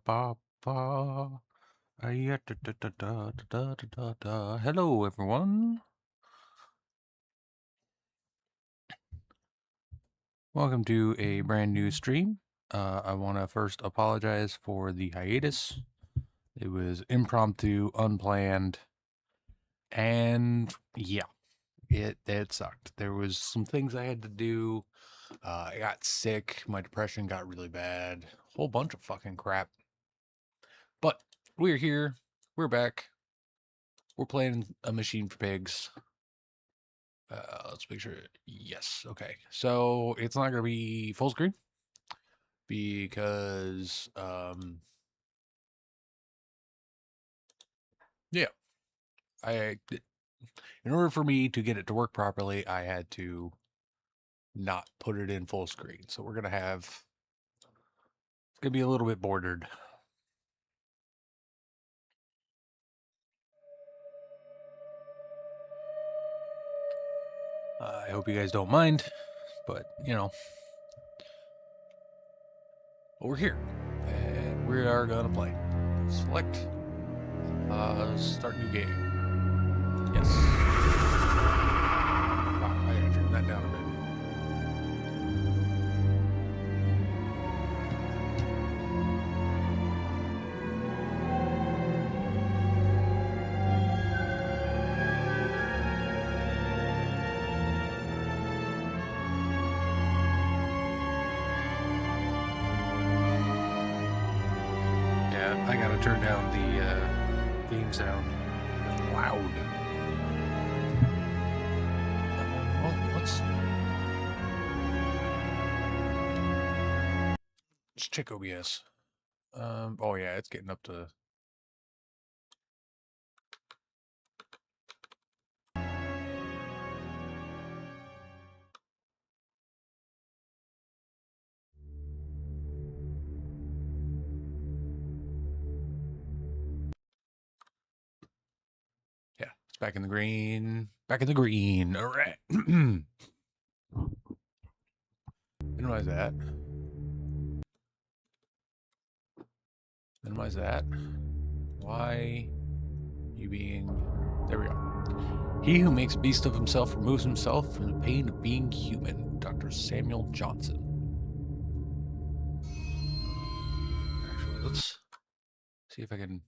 Hello, everyone. Welcome to a brand new stream. I want to first apologize for the hiatus. It was impromptu, unplanned, and yeah, it sucked. There was some things I had to do. I got sick. My depression got really bad. A whole bunch of fucking crap. But we're here. We're back. We're playing a machine for pigs. Let's make sure. Yes. Okay. So it's not going to be full screen because, yeah, in order for me to get it to work properly, I had to not put it in full screen. So we're going to have, it's going to be a little bit bordered. I hope you guys don't mind, but you know, we're here and we are going to play. Select, start new game. Yes. Wow, I gotta turn that down a bit. Yeah, I gotta turn down the game sound. It's loud. Let's check OBS. Oh yeah, it's getting up to. Yeah, it's back in the green. Back in the green. All right. Minimize that. Minimize that. Why you being... There we go. He who makes beast of himself removes himself from the pain of being human. Dr. Samuel Johnson. Actually, let's see if I can...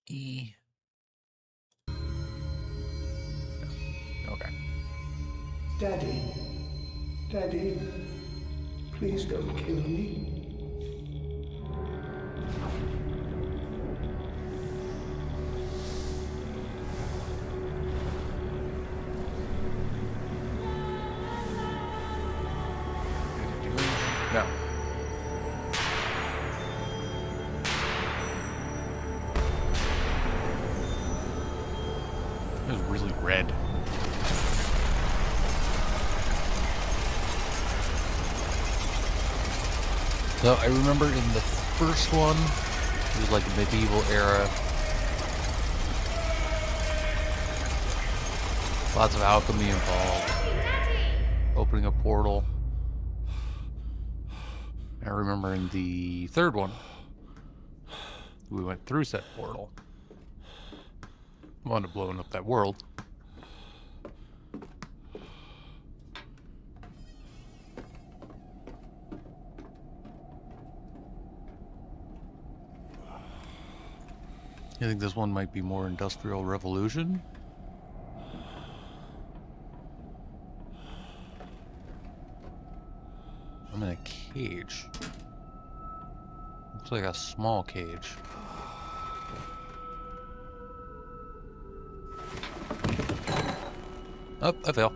E... Okay. Daddy, Daddy, please don't kill me. No. It was really red. So I remember in the first one, it was like a medieval era. Lots of alchemy involved. Opening a portal. I remember in the third one, we went through said portal. Wound up blowing up that world. I think this one might be more Industrial Revolution. I'm in a cage. Looks like a small cage. Oh, I fell.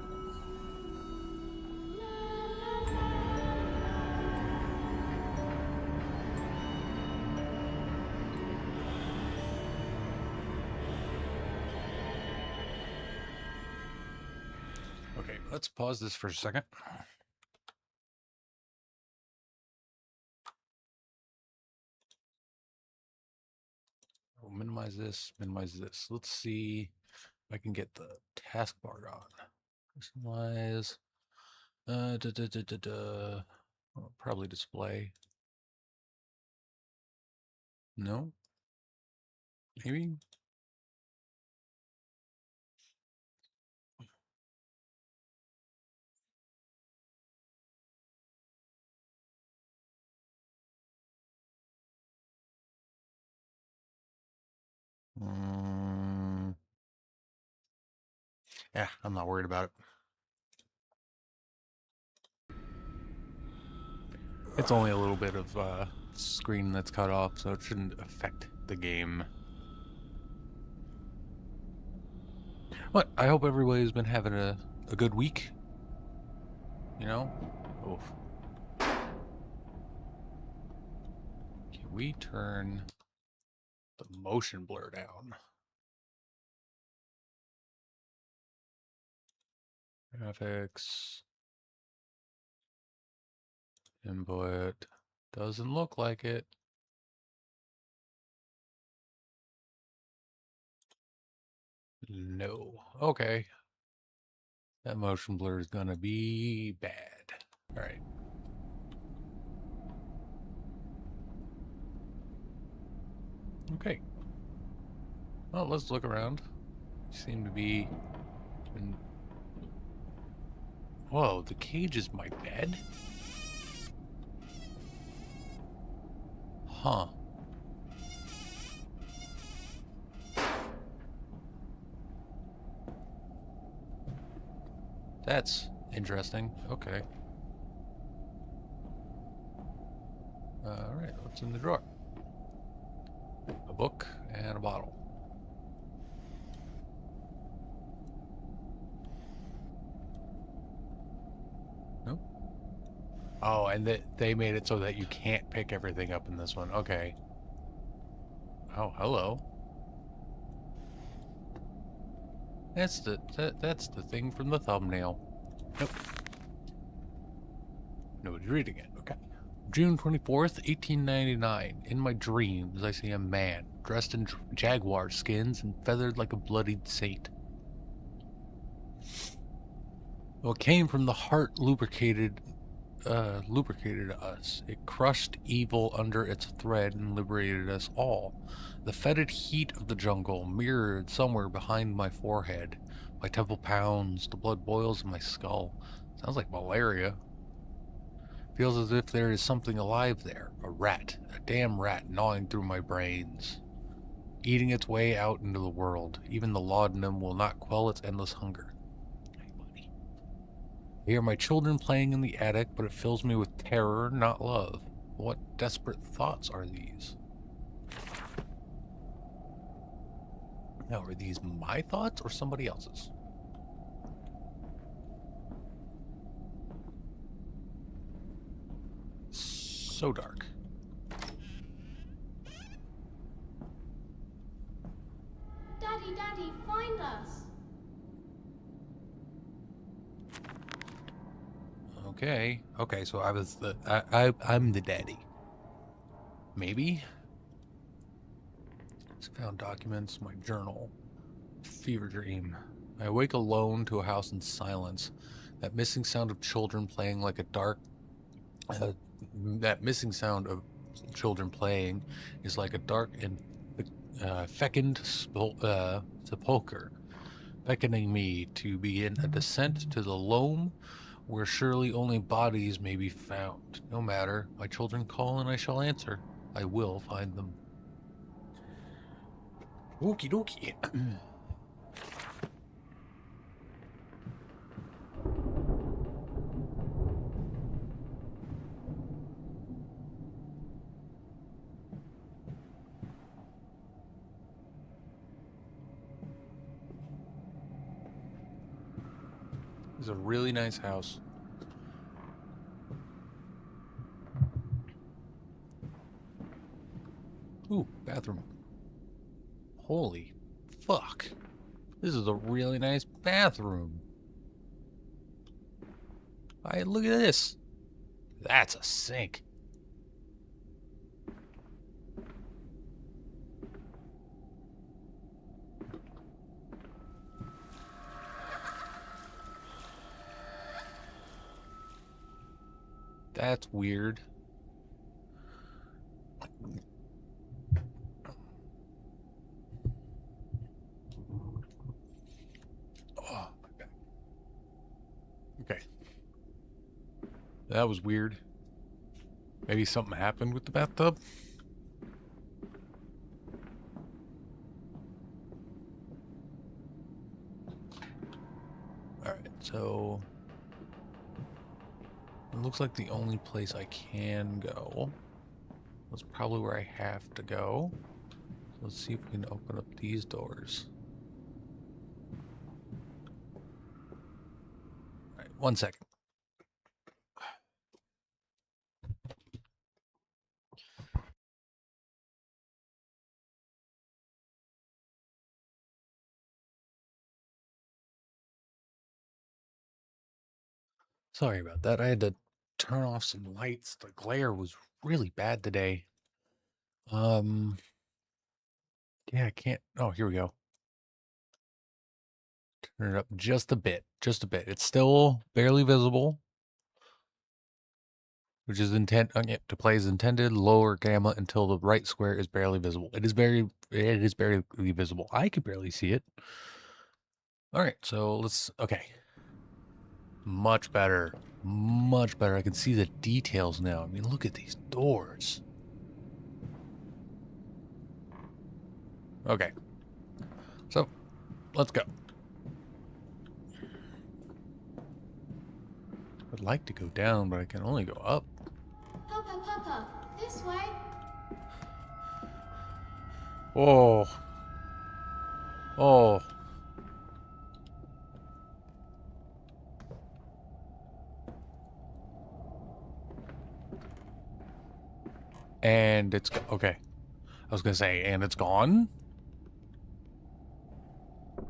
Okay, let's pause this for a second. We'll minimize this, minimize this. Let's see if I can get the taskbar on. Personalize. Probably display. No? Maybe? Yeah, I'm not worried about it. It's only a little bit of screen that's cut off, so it shouldn't affect the game. But I hope everybody's been having a good week. You know? Oof. Can we turn the motion blur down? Graphics. Input. Doesn't look like it. No. Okay. That motion blur is gonna be bad. Alright. Okay. Well, let's look around. Seem to be... Whoa, the cage is my bed? Huh. That's interesting. Okay. Alright, what's in the drawer? A book and a bottle. Nope. Oh, and they made it so that you can't pick everything up in this one. Okay. Oh, hello. That's the thing from the thumbnail. Nope. Nobody's reading it. Okay. June 24th, 1899. In my dreams, I see a man dressed in jaguar skins and feathered like a bloodied saint. What came from the heart lubricated us. It crushed evil under its thread and liberated us all. The fetid heat of the jungle mirrored somewhere behind my forehead. My temple pounds, the blood boils in my skull. Sounds like malaria. Feels as if there is something alive there. A rat. A damn rat gnawing through my brains. Eating its way out into the world. Even the laudanum will not quell its endless hunger. Hey, buddy. I hear my children playing in the attic, but it fills me with terror, not love. What desperate thoughts are these? Now, are these my thoughts or somebody else's? So dark. Daddy, find us! Okay. Okay, so I was I'm the daddy. Maybe? Found documents, my journal. Fever dream. I awake alone to a house in silence. That missing sound of children playing like a dark... that missing sound of children playing is like a dark and fecund sepulcher, beckoning me to begin a descent to the loam where surely only bodies may be found. No matter, my children call and I shall answer. I will find them. Okie dokie. It's a really nice house. Ooh, bathroom. Holy fuck. This is a really nice bathroom. Look at this. That's a sink. That's weird. That was weird. Maybe something happened with the bathtub? Alright, so... it looks like the only place I can go was probably where I have to go. So let's see if we can open up these doors. Alright, 1 second. Sorry about that. I had to turn off some lights. The glare was really bad today. Yeah, I can't. Oh, here we go. Turn it up just a bit. Just a bit. It's still barely visible, which is to play as intended. Lower gamma until the right square is barely visible. It is barely visible. I could barely see it. All right, so let's. Okay, much better. Much better. I can see the details now. I mean, look at these doors. Okay. So, let's go. I'd like to go down, but I can only go up. Papa, Papa, this way. Oh. Oh. And it's okay. I was gonna say, and it's gone.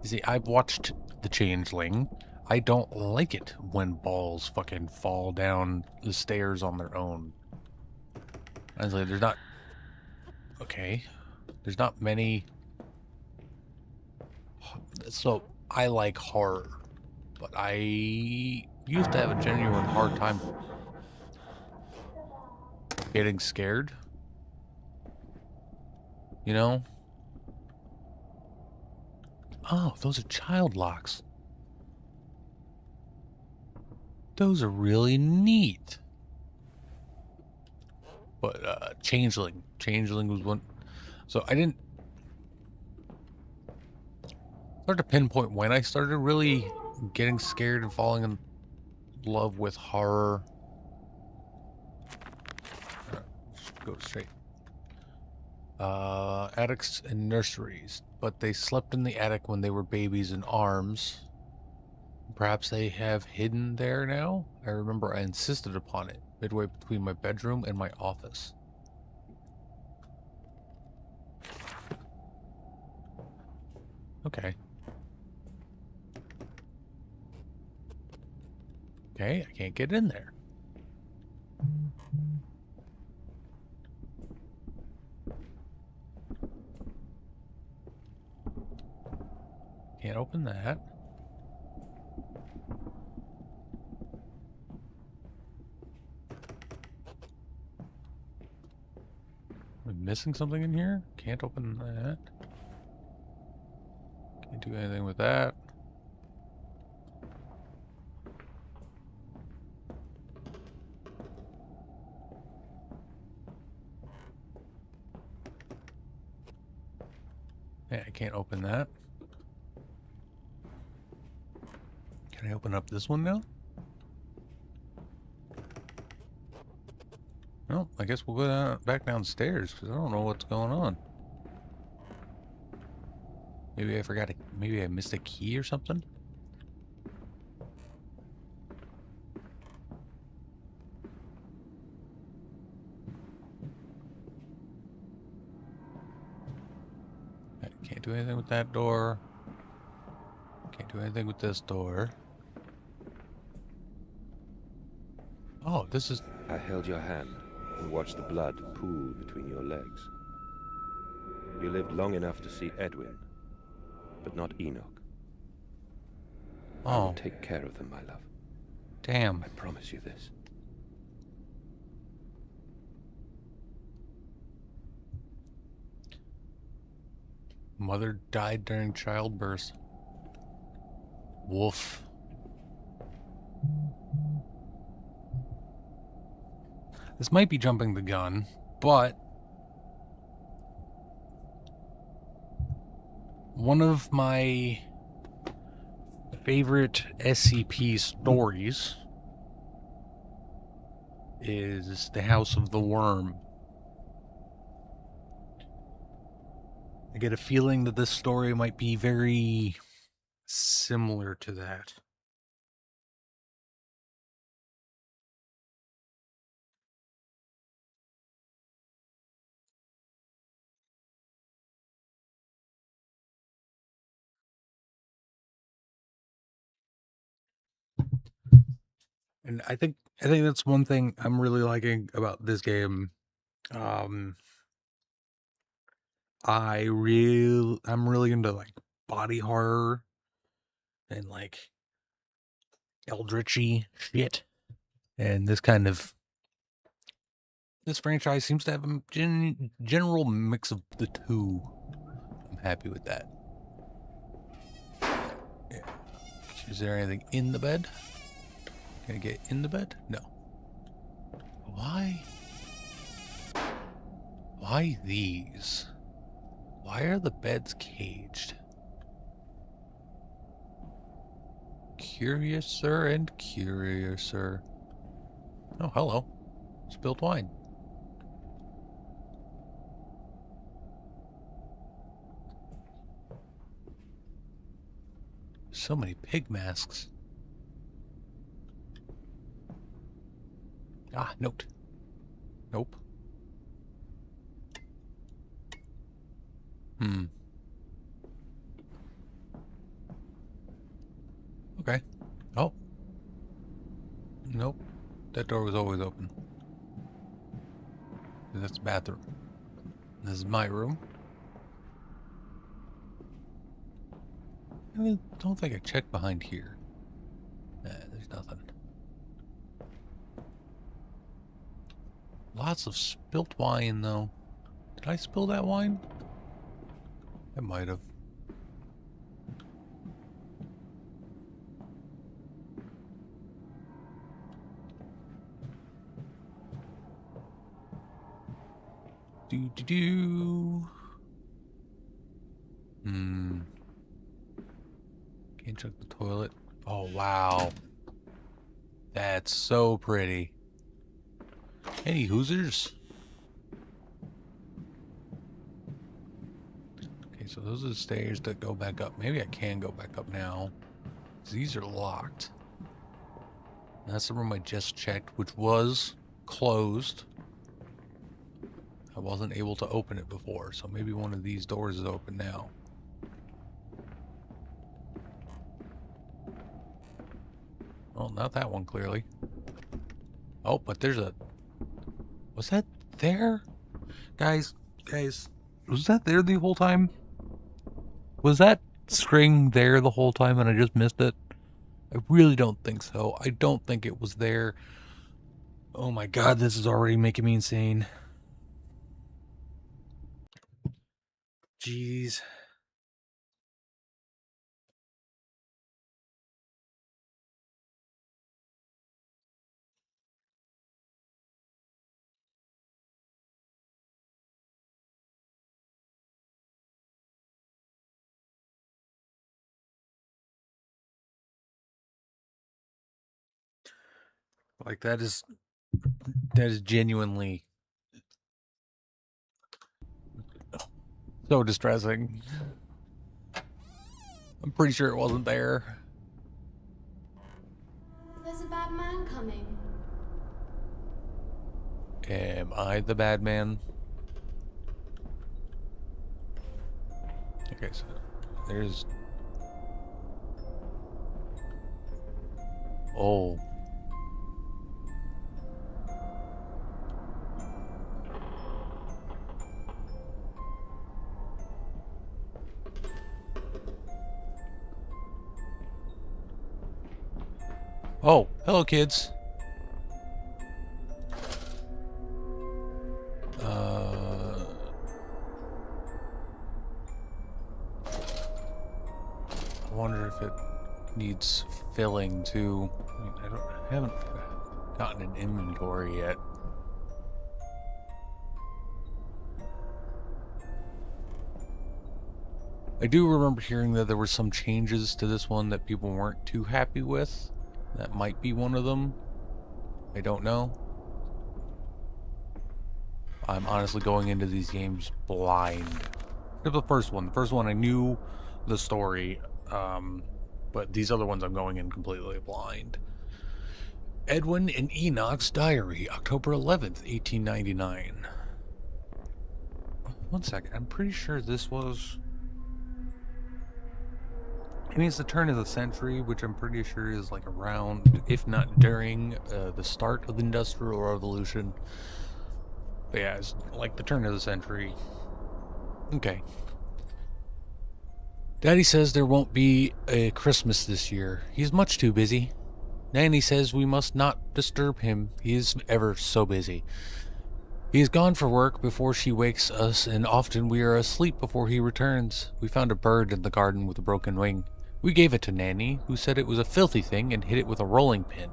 You see, I've watched The Changeling. I don't like it when balls fucking fall down the stairs on their own. Honestly, there's not... okay. There's not many... so, I like horror. But I used to have a genuine hard time getting scared. You know? Oh, those are child locks. Those are really neat. But, Changeling. Changeling was one... so, I didn't... hard to pinpoint when I started really getting scared and falling in love with horror. Go straight. Attics and nurseries, but they slept in the attic when they were babies in arms. Perhaps they have hidden there now? I remember I insisted upon it, midway between my bedroom and my office. Okay. Okay, I can't get in there. Can't open that. Am I missing something in here? Can't open that. Can't do anything with that. Yeah, I can't open that. Can I open up this one now? Well, I guess we'll go back downstairs because I don't know what's going on. Maybe I forgot maybe I missed a key or something? I can't do anything with that door. Can't do anything with this door. Oh, this is... I held your hand and watched the blood pool between your legs. You lived long enough to see Edwin, but not Enoch. I will take care of them, my love. Damn. I promise you this. Mother died during childbirth. Woof. This might be jumping the gun, but one of my favorite SCP stories is The House of the Worm. I get a feeling that this story might be very similar to that. And I think that's one thing I'm really liking about this game. I'm really into like body horror and like eldritchy shit. And this franchise seems to have a general mix of the two. I'm happy with that. Yeah. Is there anything in the bed? Can I get in the bed? No. Why? Why these? Why are the beds caged? Curiouser and curiouser. Oh, hello. Spilled wine. So many pig masks. Ah, note. Nope. Okay. Oh. Nope. That door was always open. That's the bathroom. This is my room. I don't think I checked behind here. Nah, there's nothing. Lots of spilt wine, though. Did I spill that wine? I might have. Do. Can't check the toilet. Oh, wow. That's so pretty. Any Hoosers? Okay, so those are the stairs that go back up. Maybe I can go back up now. These are locked. That's the room I just checked, which was closed. I wasn't able to open it before, so maybe one of these doors is open now. Well, not that one, clearly. Oh, but there's a... Was that there? Guys, was that there the whole time? Was that string there the whole time and I just missed it? I really don't think so. I don't think it was there. Oh my god, this is already making me insane. Jeez. Like that is genuinely so distressing. I'm pretty sure it wasn't there. There's a bad man coming. Am I the bad man? Okay, so there's... Oh. Oh, hello kids. I wonder if it needs filling too. I haven't gotten an inventory yet. I do remember hearing that there were some changes to this one that people weren't too happy with. That might be one of them. I don't know. I'm honestly going into these games blind. The first one. The first one I knew the story, but these other ones I'm going in completely blind. Edwin and Enoch's Diary, October 11th, 1899. One second, I'm pretty sure this was... I mean, it's the turn of the century, which I'm pretty sure is like around, if not during, the start of the Industrial Revolution. But yeah, it's like the turn of the century. Okay. Daddy says there won't be a Christmas this year. He's much too busy. Nanny says we must not disturb him. He is ever so busy. He is gone for work before she wakes us, and often we are asleep before he returns. We found a bird in the garden with a broken wing. We gave it to Nanny, who said it was a filthy thing and hit it with a rolling pin.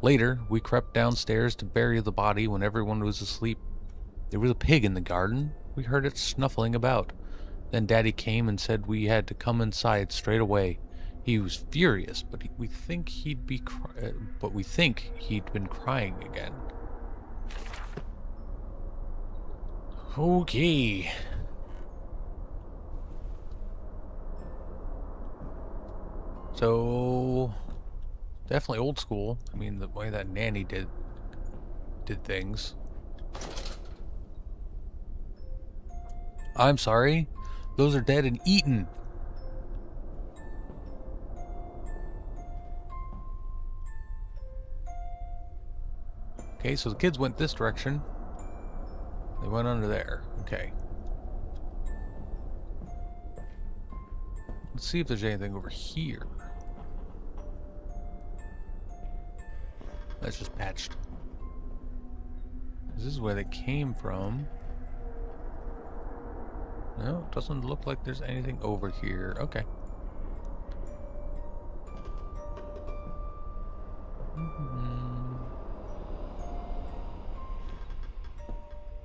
Later, we crept downstairs to bury the body when everyone was asleep. There was a pig in the garden. We heard it snuffling about. Then Daddy came and said we had to come inside straight away. He was furious, but we think he'd been crying again. Okay. So definitely old school. I mean, the way that Nanny did things. I'm sorry. Those are dead and eaten. Okay, so the kids went this direction. They went under there. Okay. Let's see if there's anything over here. That's just patched. This is where they came from. No, it doesn't look like there's anything over here. Okay.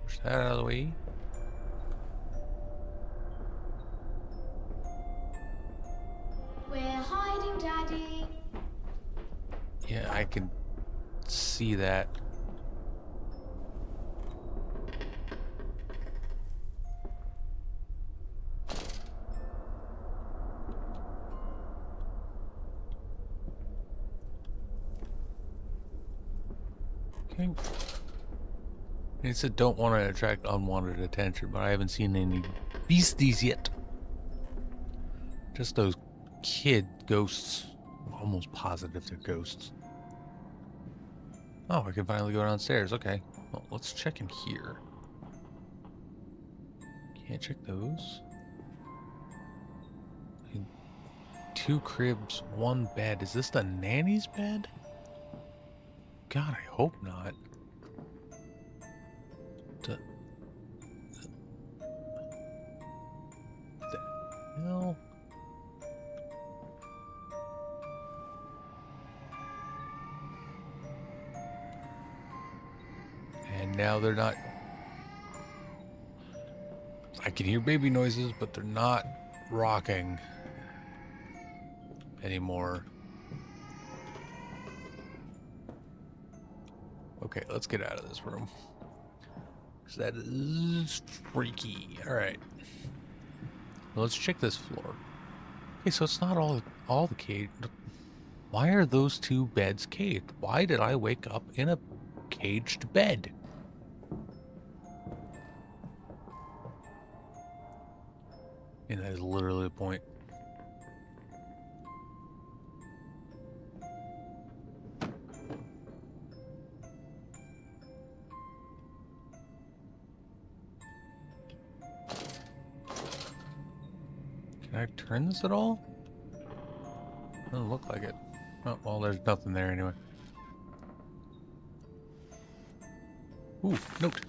Push that out of the way. We're hiding, Daddy. Yeah, I can see that. Okay. It said don't want to attract unwanted attention, but I haven't seen any beasties yet. Just those kid ghosts. I'm almost positive they're ghosts. Oh, I can finally go downstairs. Okay. Well, let's check in here. Can't check those. Two cribs, one bed. Is this the nanny's bed? God, I hope not. The hell? And now they're not... I can hear baby noises, but they're not rocking anymore. Okay, let's get out of this room. Because that is freaky. Alright. Well, let's check this floor. Okay, so it's not all the cage. Why are those two beds caged? Why did I wake up in a caged bed? And that is literally the point. Can I turn this at all? Doesn't look like it. Oh, well, there's nothing there anyway. Ooh, note.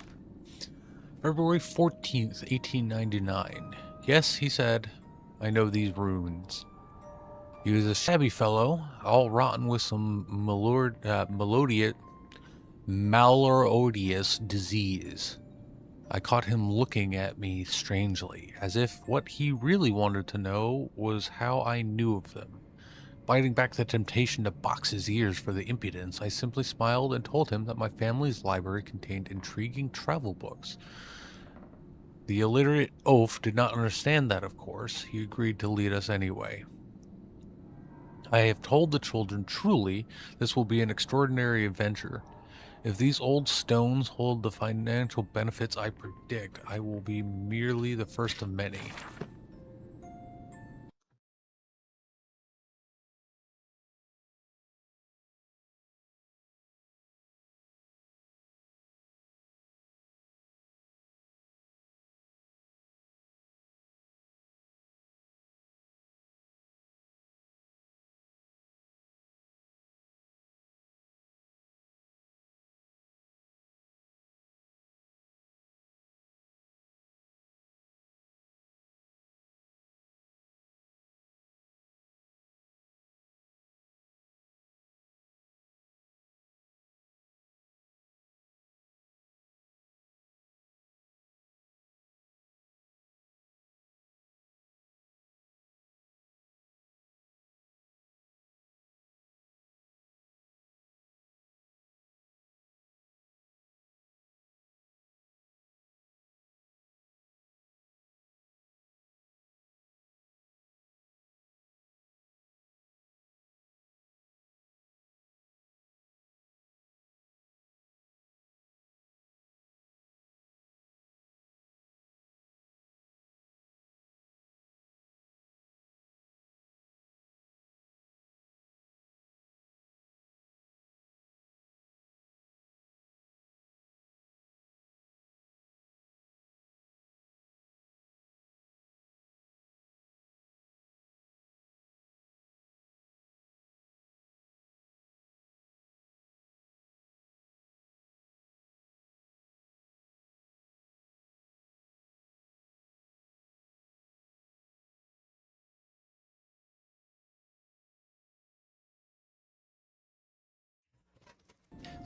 February 14th, 1899. Yes, he said, I know these ruins. He was a shabby fellow, all rotten with some malodious disease. I caught him looking at me strangely, as if what he really wanted to know was how I knew of them. Biting back the temptation to box his ears for the impudence, I simply smiled and told him that my family's library contained intriguing travel books. The illiterate oaf did not understand that, of course. He agreed to lead us anyway. I have told the children, truly, this will be an extraordinary adventure. If these old stones hold the financial benefits I predict, I will be merely the first of many.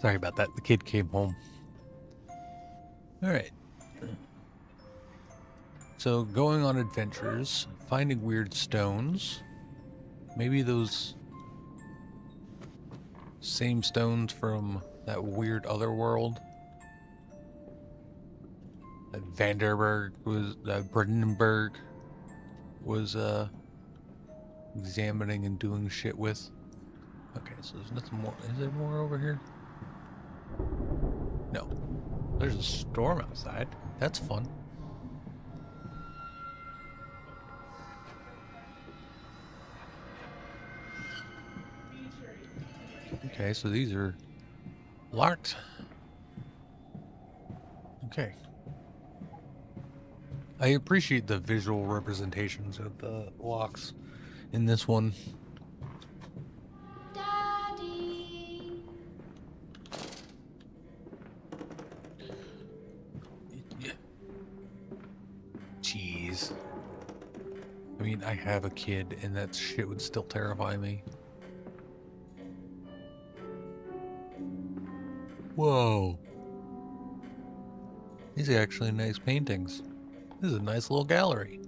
Sorry about that. The kid came home. Alright. So, going on adventures, finding weird stones. Maybe those same stones from that weird other world. That Brandenburg was, examining and doing shit with. Okay, so there's nothing more. Is there more over here? No. There's a storm outside. That's fun. Okay, so these are locked. Okay. I appreciate the visual representations of the locks in this one. Daddy. Jeez. I mean, I have a kid, and that shit would still terrify me. Whoa. These are actually nice paintings. This is a nice little gallery.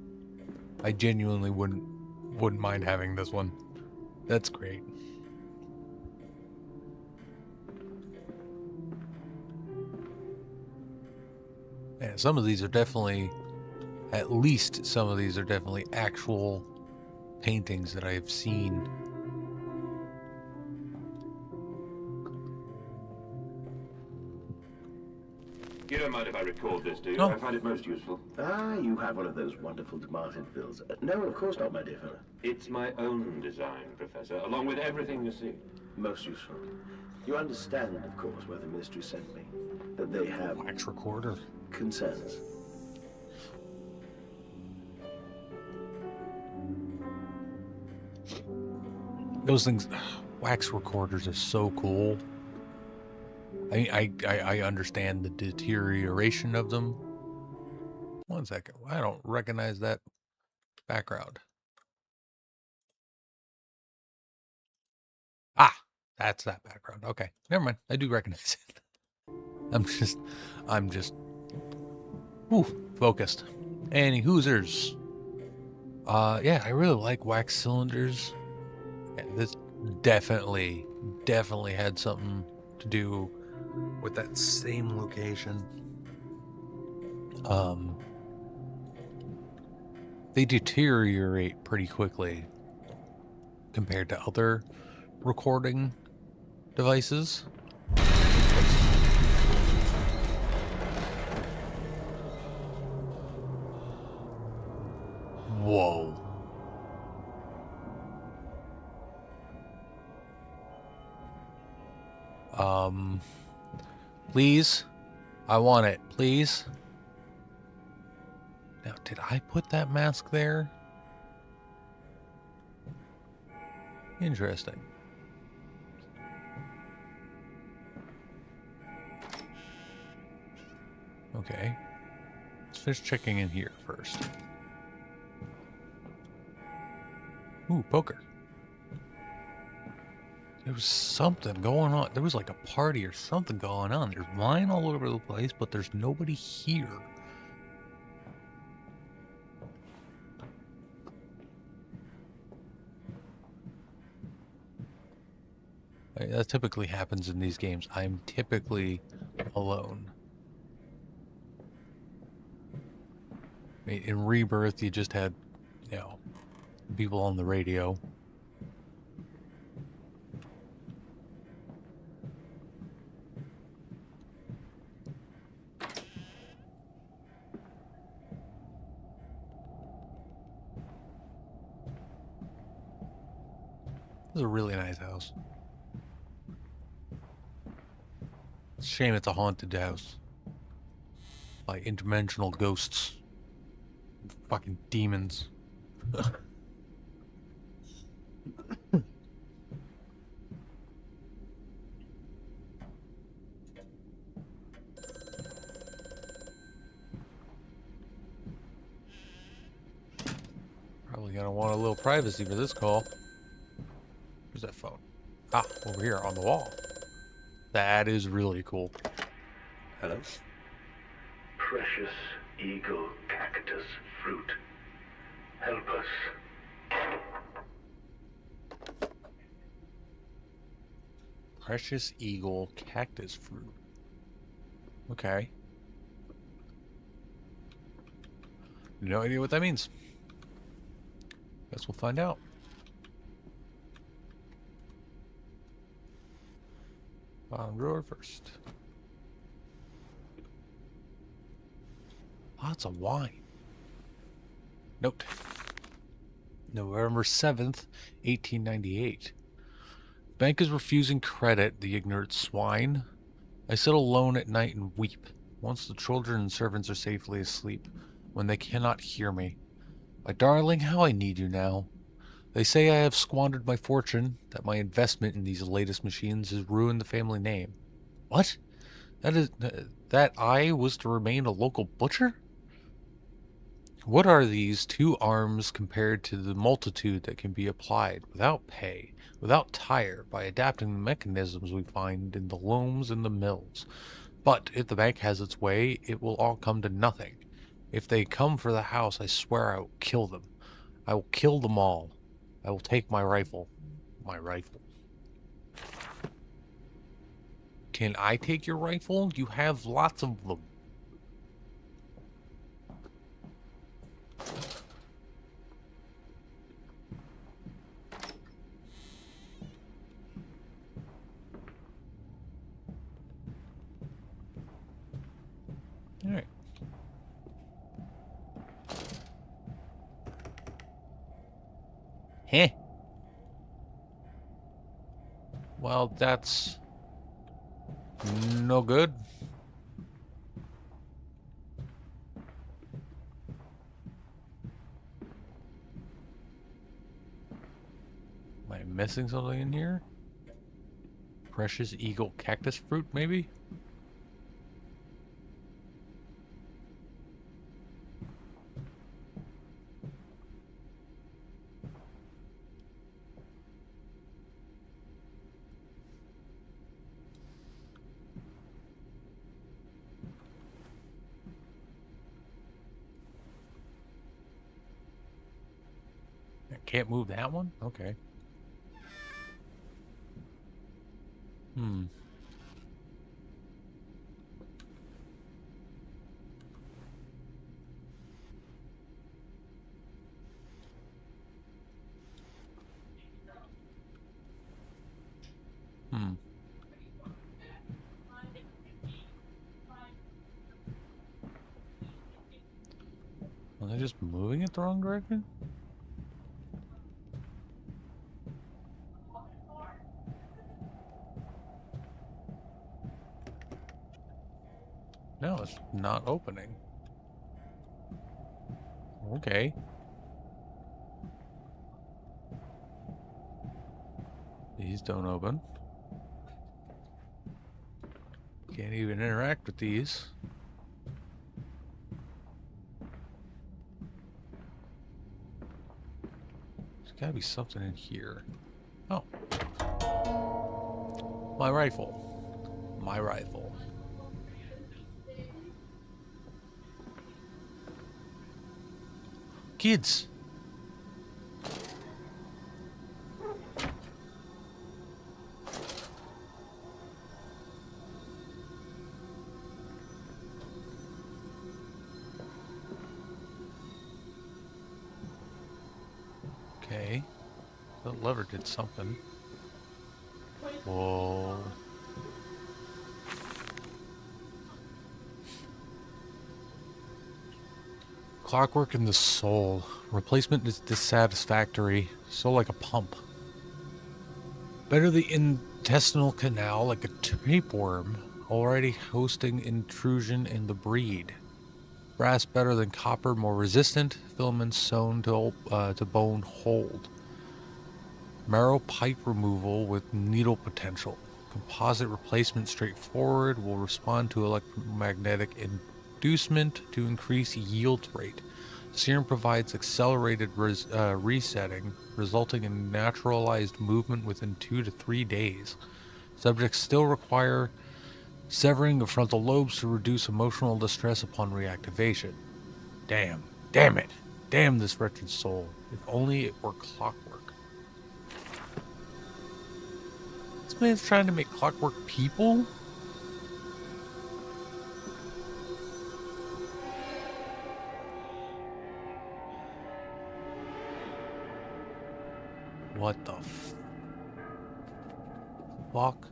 I genuinely wouldn't mind having this one. That's great. Yeah, some of these are definitely, at least some of these are definitely actual paintings that I have seen. You don't mind if I record this, do you? No. I find it most useful. Ah, you have one of those wonderful Martin fills. No, of course not, my dear fellow. It's my own design, Professor, along with everything you see. Most useful. You understand, of course, why the ministry sent me. That they have Wax recorder. concerns. Those things, wax recorders are so cool. I understand the deterioration of them. One second. I don't recognize that background. Ah, that's that background. Okay, never mind. I do recognize it. I'm just Ooh, focused. Any Hoosers. Yeah, I really like wax cylinders. Yeah, this definitely had something to do with that same location. They deteriorate pretty quickly compared to other recording devices. Whoa. Please? I want it, please. Now, did I put that mask there? Interesting. Okay. Let's finish checking in here first. Ooh, poker. There was something going on. There was like a party or something going on. There's wine all over the place, but there's nobody here. That typically happens in these games. I'm typically alone. I mean, in Rebirth, you just had, you know, people on the radio. This is a really nice house. It's a shame it's a haunted house. By interdimensional ghosts. Fucking demons. Probably gonna want a little privacy for this call. Where's that phone? Ah, over here on the wall. That is really cool. Hello? Precious eagle cactus fruit. Help us. Precious eagle cactus fruit. Okay. No idea what that means. Guess we'll find out. Bottom drawer first. Lots of wine. Note. November 7th, 1898. Bank is refusing credit, the ignorant swine. I sit alone at night and weep. Once the children and servants are safely asleep, when they cannot hear me. My darling, how I need you now. They say I have squandered my fortune, that my investment in these latest machines has ruined the family name. What? That I was to remain a local butcher? What are these 2 arms compared to the multitude that can be applied without pay, without tire, by adapting the mechanisms we find in the looms and the mills? But if the bank has its way, it will all come to nothing. If they come for the house, I swear I will kill them. I will kill them all. I will take my rifle. My rifle. Can I take your rifle? You have lots of them. Alright. Heh. Well, that's no good. Am I missing something in here? Precious eagle cactus fruit, maybe? Can't move that one? Okay. Hmm. Hmm. Was I just moving it the wrong direction? No, it's not opening. Okay. These don't open. Can't even interact with these. There's gotta be something in here. Oh. My rifle. My rifle. Kids! Okay. The lever did something. Whoa. Clockwork in the soul. Replacement is dissatisfactory. So like a pump. Better the intestinal canal like a tapeworm, already hosting intrusion in the breed. Brass better than copper, more resistant. Filaments sewn to bone hold. Marrow pipe removal with needle potential. Composite replacement straightforward, will respond to electromagnetic inducement to increase yield rate. Serum provides accelerated resetting, resulting in naturalized movement within 2 to 3 days. Subjects still require severing of frontal lobes to reduce emotional distress upon reactivation. Damn. Damn it. Damn this wretched soul. If only it were clockwork. This man's trying to make clockwork people? What the fuck?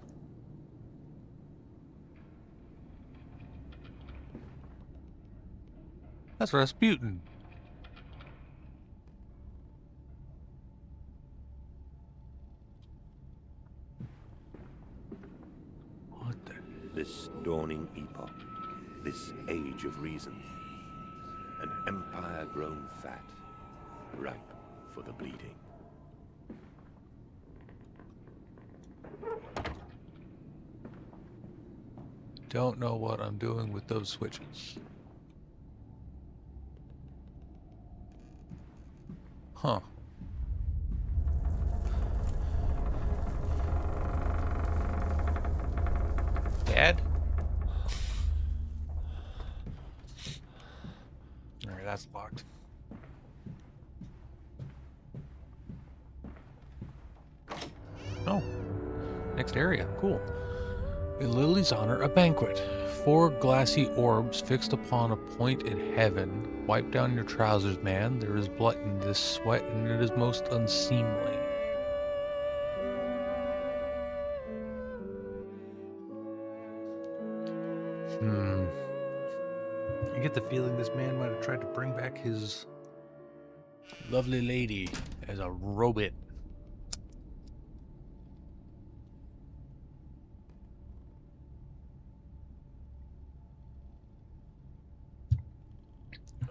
That's Rasputin. What the? This dawning epoch, this age of reason, an empire grown fat, ripe for the bleeding. Don't know what I'm doing with those switches. Huh. Dad? Alright, that's locked. Oh. Next area. Cool. In Lily's honor, a banquet. 4 glassy orbs fixed upon a point in heaven. Wipe down your trousers, man. There is blood in this sweat, and it is most unseemly. I get the feeling this man might have tried to bring back his lovely lady as a robot.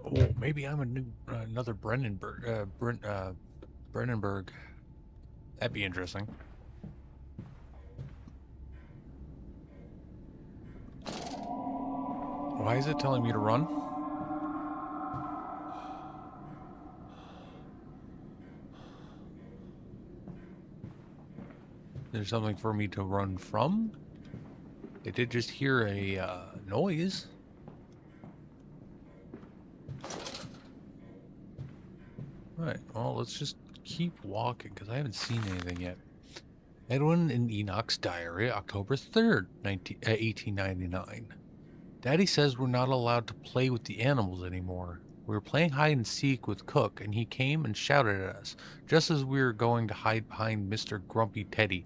Oh, maybe I'm another Brennenberg. Brennenberg. That'd be interesting. Why is it telling me to run? There's something for me to run from? I did just hear a noise. Right, well, let's just keep walking because I haven't seen anything yet. Edwin and Enoch's diary, October 3rd, 1899. Daddy says we're not allowed to play with the animals anymore. We were playing hide and seek with Cook, and he came and shouted at us, just as we were going to hide behind Mr. Grumpy Teddy.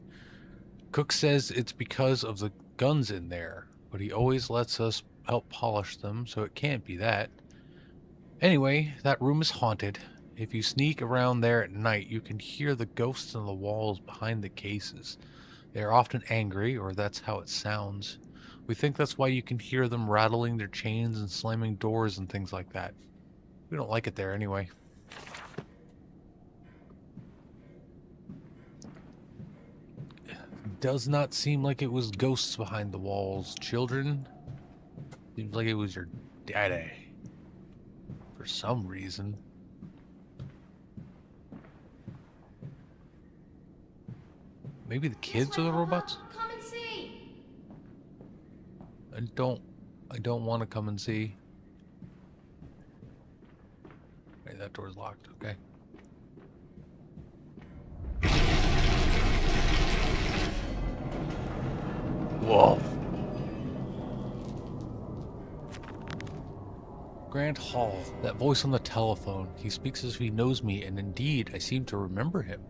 Cook says it's because of the guns in there, but he always lets us help polish them, so it can't be that. Anyway, that room is haunted. If you sneak around there at night, you can hear the ghosts on the walls behind the cases. They are often angry, or that's how it sounds. We think that's why you can hear them rattling their chains and slamming doors and things like that. We don't like it there anyway. Does not seem like it was ghosts behind the walls, children. Seems like it was your daddy. For some reason. Maybe the kids are the robots? Come and see. I don't want to come and see. Hey, that door's locked, okay. Whoa. Grant Hall, that voice on the telephone. He speaks as if he knows me, and indeed, I seem to remember him.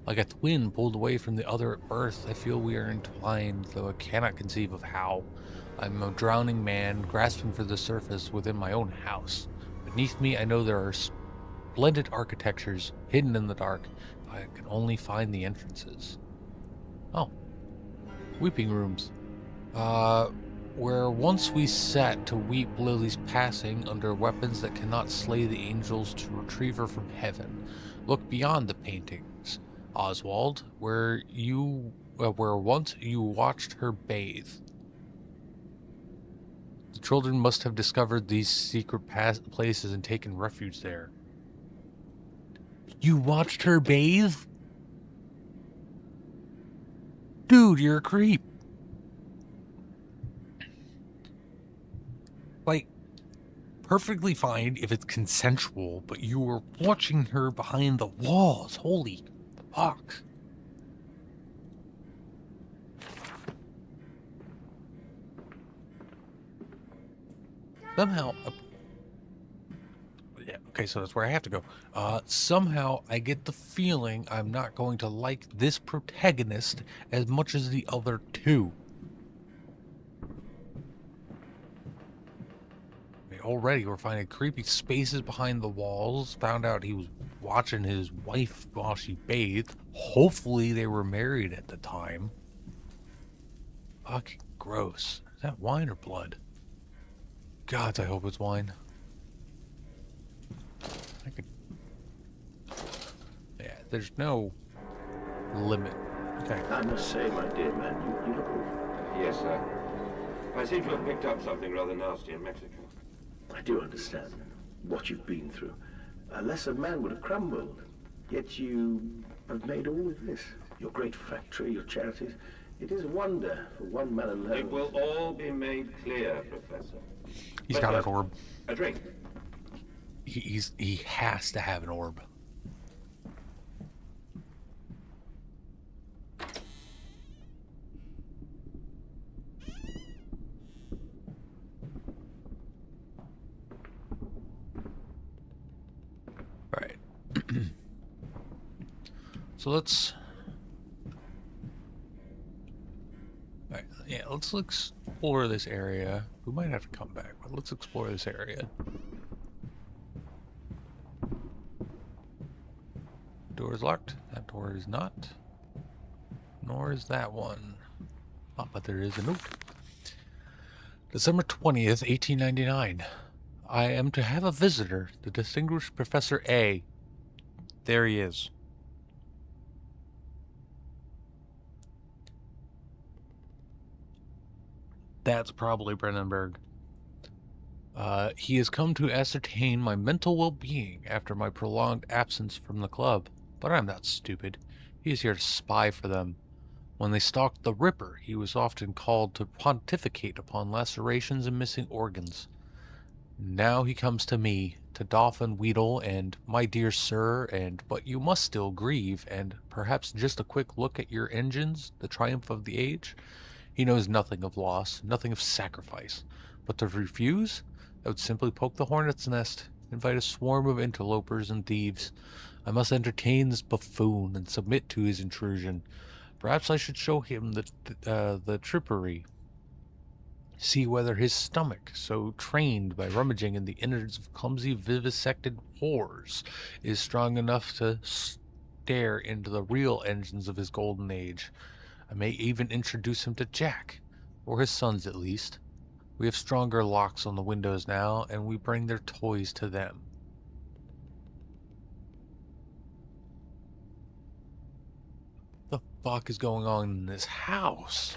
Like a twin pulled away from the other at birth, I feel we are entwined, though I cannot conceive of how. I'm a drowning man, grasping for the surface within my own house. Beneath me, I know there are splendid architectures hidden in the dark, if I can only find the entrances. Oh. Weeping rooms. Where once we sat to weep Lily's passing under weapons that cannot slay the angels to retrieve her from heaven. Look beyond the paintings, Oswald, where once you watched her bathe. The children must have discovered these secret places and taken refuge there. You watched her bathe? Dude, you're a creep. Like, perfectly fine if it's consensual, but you were watching her behind the walls. Holy fuck. Somehow, yeah, okay, so that's where I have to go. Somehow I get the feeling I'm not going to like this protagonist as much as the other two. Already we're finding creepy spaces behind the walls. Found out he was watching his wife while she bathed. Hopefully they were married at the time. Fucking gross. Is that wine or blood? God, I hope it's wine. Yeah, there's no limit. Okay. I must say, my dear man, you look awful. Yes, sir. I seem to have picked up something rather nasty in Mexico. I do understand what you've been through. A lesser man would have crumbled. Yet you have made all of this. Your great factory, your charities. It is a wonder for one man alone. It will all be made clear, Professor. He's got an orb. A drink. He has to have an orb. Alright. So let's... Alright, yeah, let's explore this area. We might have to come back, but let's explore this area. Door is locked. That door is not. Nor is that one. Oh, but there is a note. December 20th, 1899. I am to have a visitor, the distinguished Professor A. There he is. That's probably Brennenberg. He has come to ascertain my mental well-being after my prolonged absence from the club. But I'm not stupid. He is here to spy for them. When they stalked the Ripper, he was often called to pontificate upon lacerations and missing organs. Now he comes to me, to Dauphin Weedle and my dear sir, and but you must still grieve, and perhaps just a quick look at your engines, the triumph of the age. He knows nothing of loss, nothing of sacrifice. But to refuse, that would simply poke the hornet's nest, invite a swarm of interlopers and thieves. I must entertain this buffoon and submit to his intrusion. Perhaps I should show him the trippery. See whether his stomach, so trained by rummaging in the innards of clumsy vivisected whores, is strong enough to stare into the real engines of his golden age. I may even introduce him to Jack, or his sons at least. We have stronger locks on the windows now, and we bring their toys to them. What the fuck is going on in this house?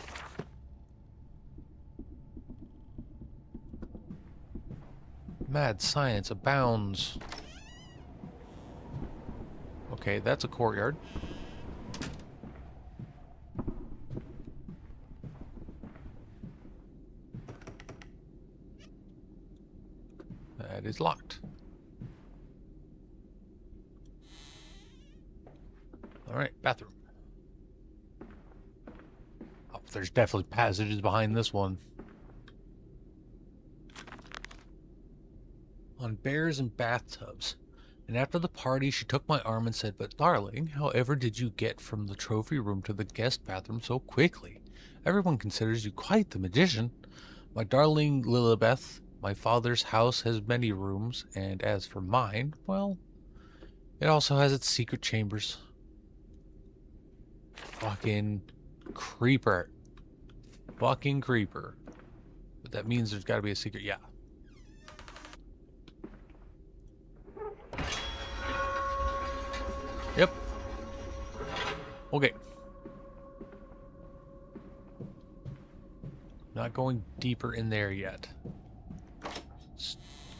Mad science abounds. Okay, that's a courtyard. That is locked. Alright, bathroom. Oh, there's definitely passages behind this one. On bears and bathtubs. And after the party, she took my arm and said, "But darling, however did you get from the trophy room to the guest bathroom so quickly? Everyone considers you quite the magician. My darling Lilibeth, my father's house has many rooms, and as for mine, well, it also has its secret chambers." Fucking creeper. Fucking creeper. But that means there's gotta be a secret, yeah. Yep. Okay. Not going deeper in there yet. Let's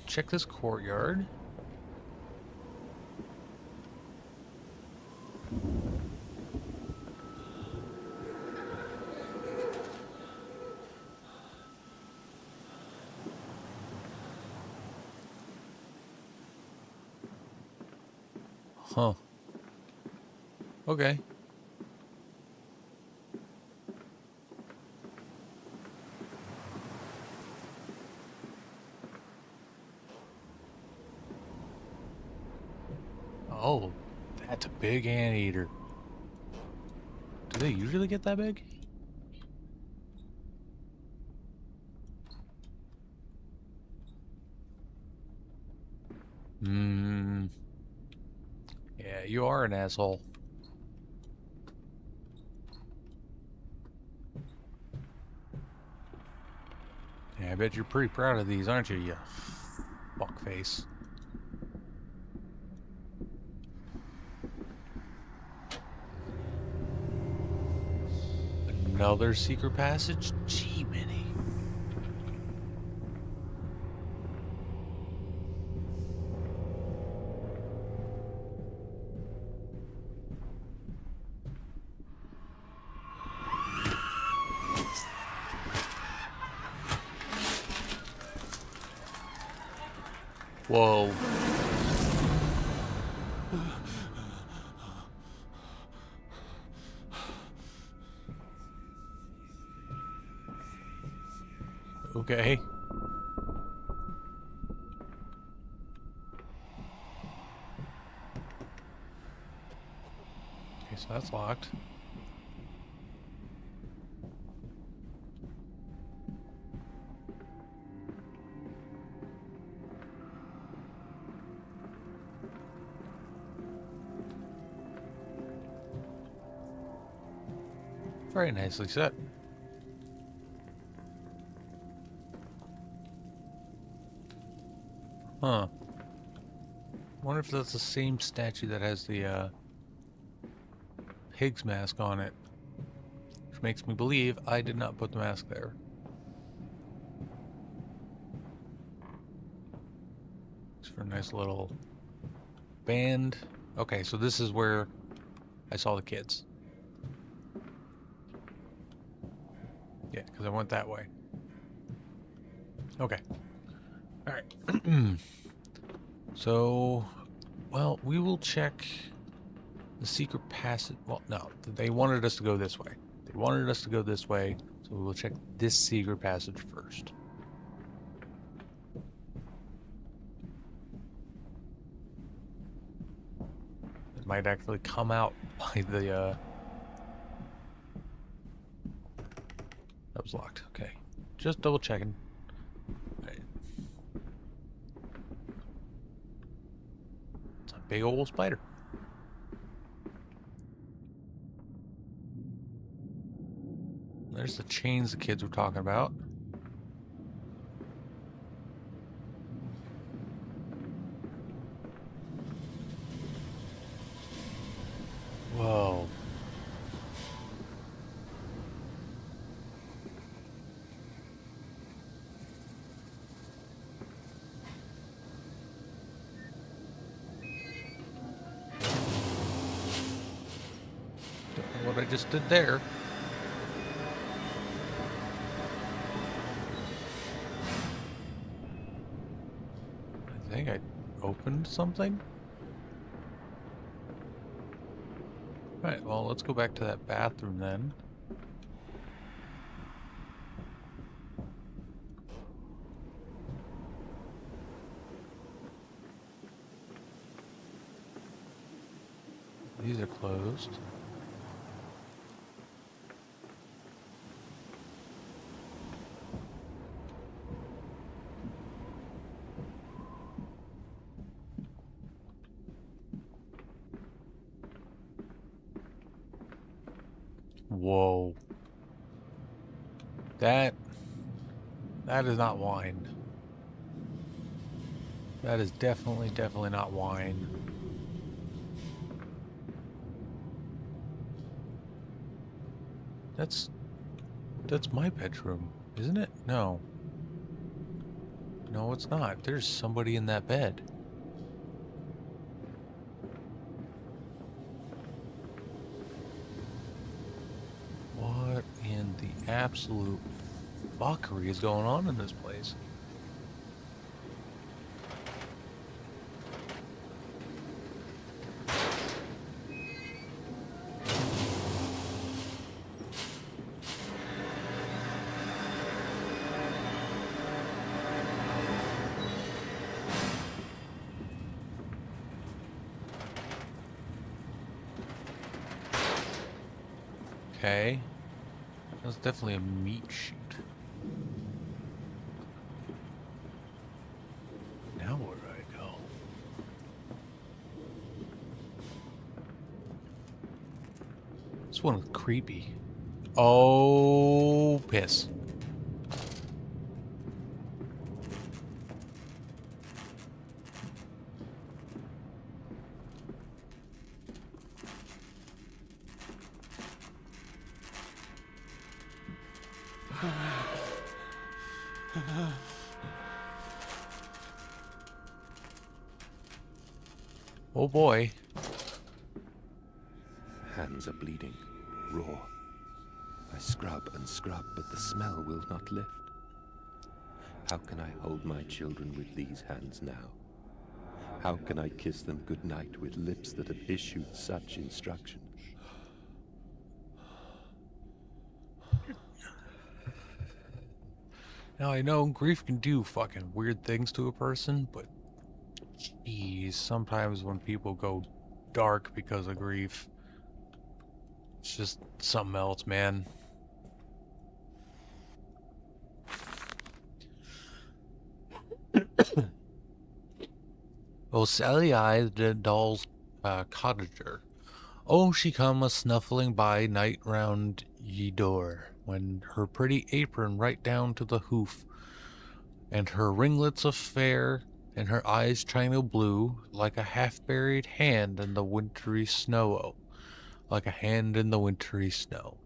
check this courtyard. Huh. Okay. Oh, that's a big anteater. Do they usually get that big? Yeah, you are an asshole. Yeah, I bet you're pretty proud of these, aren't you, you fuckface? Another secret passage? Gee, Minnie. Whoa. Okay. Okay, so that's locked. Very nicely set. Huh. Wonder if that's the same statue that has the pig's mask on it. Which makes me believe I did not put the mask there. It's for a nice little band. Okay, so this is where I saw the kids. Yeah, because I went that way. Okay. Alright. So, well, we will check the secret passage. Well, no, they wanted us to go this way. They wanted us to go this way, so we will check this secret passage first. It might actually come out by the, That was locked. Okay. Just double checking. Right. It's a big old spider. There's the chains the kids were talking about. Whoa. Don't know what I just did there. I think I opened something. Right, well, let's go back to that bathroom then. These are closed. Whoa. That is not wine. That is definitely not wine. That's my bedroom, isn't it? No. No, it's not. There's somebody in that bed. What in the absolute fuckery is going on in this place? Okay. That's definitely a meat chute. Now where do I go? This one is creepy. Oh, piss. Oh boy. Hands are bleeding, raw. I scrub and scrub, but the smell will not lift. How can I hold my children with these hands now? How can I kiss them goodnight with lips that have issued such instruction? Now I know grief can do fucking weird things to a person, but jeez, sometimes when people go dark because of grief, it's just something else, man. Oh, Sally I, the doll's cottager. Oh, she come a snuffling by night round ye door, when her pretty apron right down to the hoof, and her ringlets of fair, and her eyes china blue, like a half-buried hand in the wintry snow, like a hand in the wintry snow.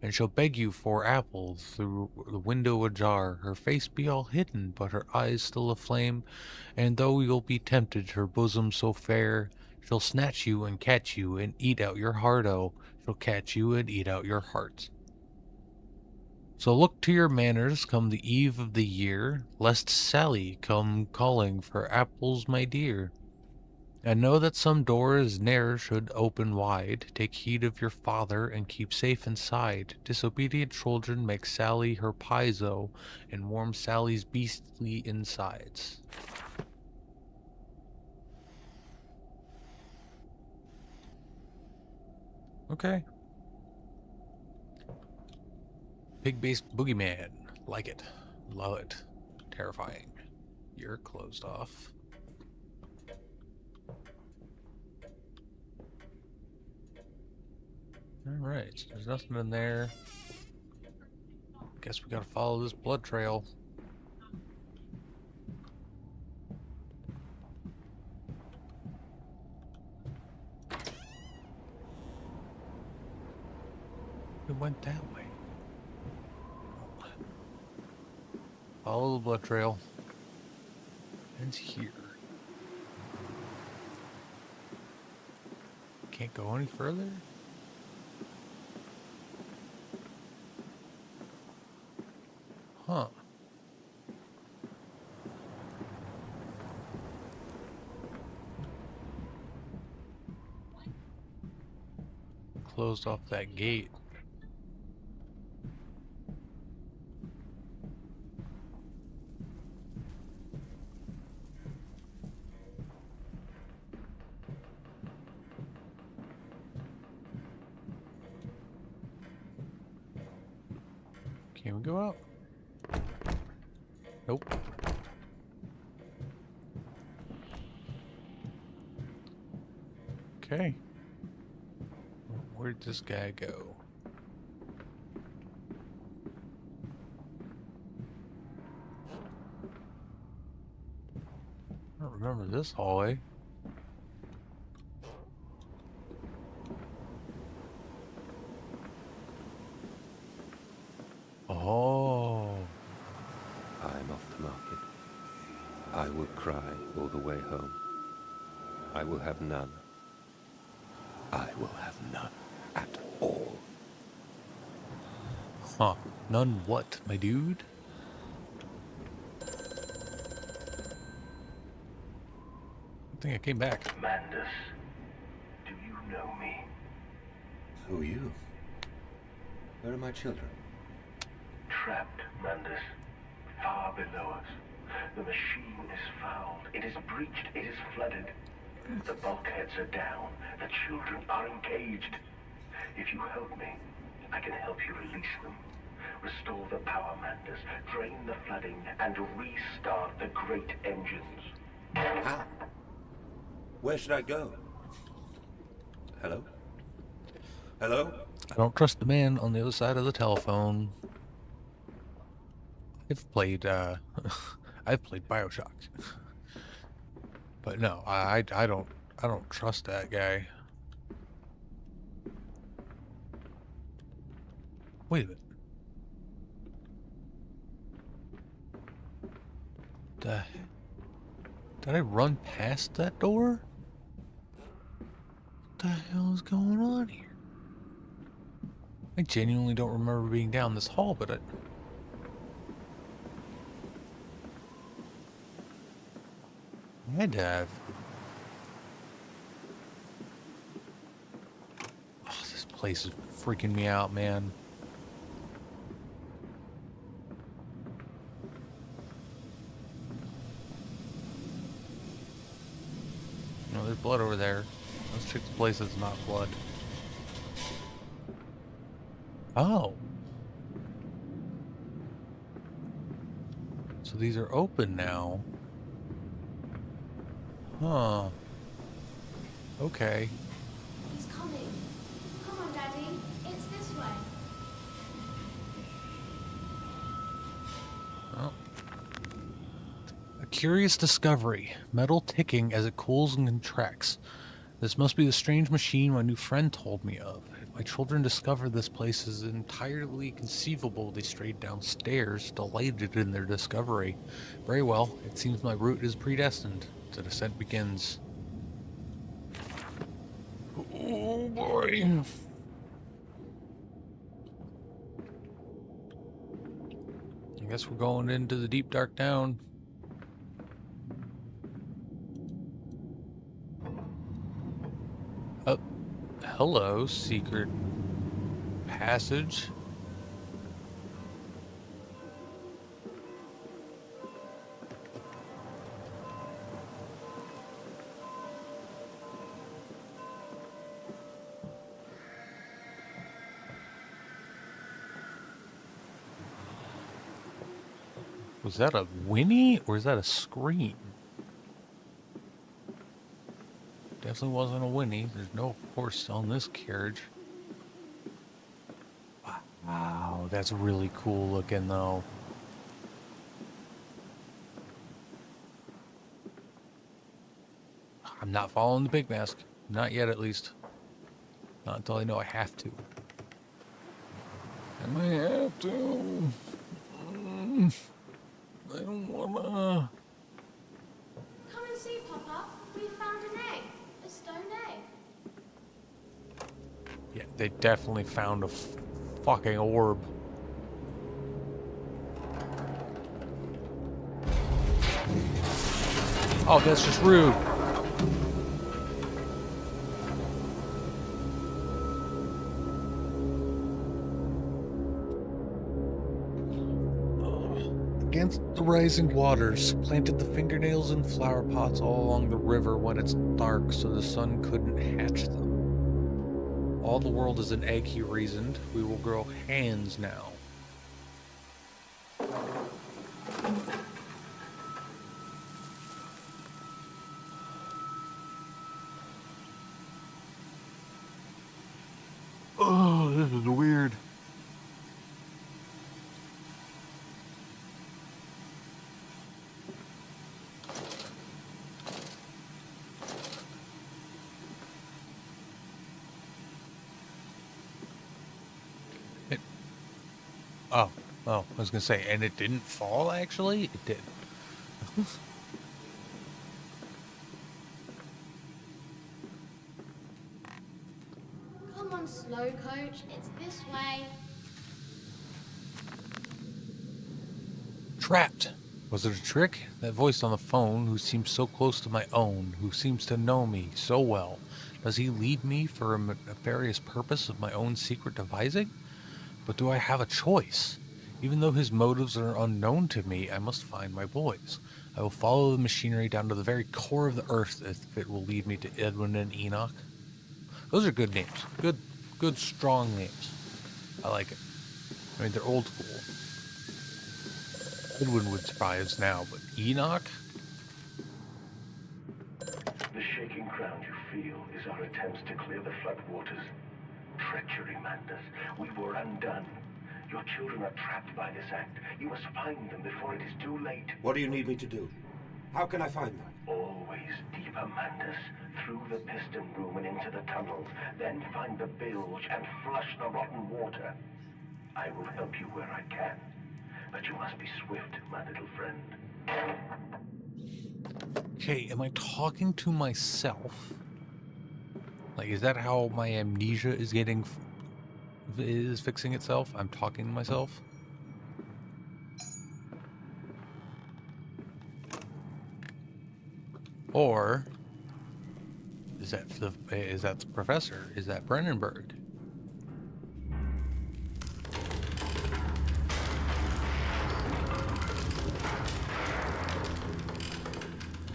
And she'll beg you for apples through the window ajar, her face be all hidden, but her eyes still aflame, and though you'll be tempted, her bosom so fair, she'll snatch you and catch you and eat out your heart, oh, she'll catch you and eat out your heart. So look to your manners come the eve of the year, lest Sally come calling for apples, my dear. And know that some doors ne'er should open wide. Take heed of your father and keep safe inside. Disobedient children make Sally her piezo and warm Sally's beastly insides. Okay. Pig-based boogeyman. Like it. Love it. Terrifying. You're closed off. Alright, there's nothing in there. Guess we gotta follow this blood trail. It went that way. Follow the blood trail. Ends here. Can't go any further? Huh. Closed off that gate. Can we go out? Nope. Okay. Where'd this guy go? I don't remember this hallway. Oh. I'm off to market. I will cry all the way home. I will have none. I will have none at all. Huh. None what, my dude? I think I came back. Mandus, do you know me? Who are you? Where are my children? Trapped, Mandus. Far below us. The machine is fouled. It is breached. It is flooded. The bulkheads are down. The children are engaged. If you help me, I can help you release them. Restore the power, Mandus. Drain the flooding and restart the great engines. How? Where should I go? Hello? Hello? I don't trust the man on the other side of the telephone. I've played BioShock. But no, I don't trust that guy. Wait a minute. Did I run past that door? What the hell is going on here? I genuinely don't remember being down this hall, but I had to have. Oh, this place is freaking me out, man. No, there's blood over there. Let's check the place that's not blood. Oh. So these are open now. Huh. Okay. He's coming. Come on, Daddy. It's this way. Well. A curious discovery. Metal ticking as it cools and contracts. This must be the strange machine my new friend told me of. If my children discover this place is entirely conceivable, they strayed downstairs, delighted in their discovery. Very well, it seems my route is predestined. The descent begins. Oh boy. Guess we're going into the deep dark down. Oh, hello, secret passage. Was that a whinny or is that a scream? Definitely wasn't a whinny. There's no horse on this carriage. Wow, that's really cool looking though. I'm not following the pig mask. Not yet, at least. Not until I know I have to. I might have to. I don't wanna. Come and see, Papa. We found an egg. A stone egg. Yeah, they definitely found a fucking orb. Oh, that's just rude. Against the rising waters, planted the fingernails in flower pots all along the river when it's dark so the sun couldn't hatch them. All the world is an egg, he reasoned. We will grow hands now. Oh, this is weird. Oh, I was gonna say, and it didn't fall, actually? It did. Come on, slow coach. It's this way. Trapped. Was it a trick? That voice on the phone, who seems so close to my own, who seems to know me so well. Does he lead me for a nefarious purpose of my own secret devising? But do I have a choice? Even though his motives are unknown to me, I must find my boys. I will follow the machinery down to the very core of the earth if it will lead me to Edwin and Enoch. Those are good names. Good, strong names. I like it. I mean, they're old school. Edwin would surprise now, but Enoch? The shaking ground you feel is our attempts to clear the floodwaters. Treachery, Mandus. We were undone. Your children are trapped by this act. You must find them before it is too late. What do you need me to do? How can I find them? Always deeper, Mandus. Through the piston room and into the tunnels. Then find the bilge and flush the rotten water. I will help you where I can. But you must be swift, my little friend. Okay, am I talking to myself? Like, is that how my amnesia is fixing itself? I'm talking to myself? Or is that the professor? Is that Brennenberg?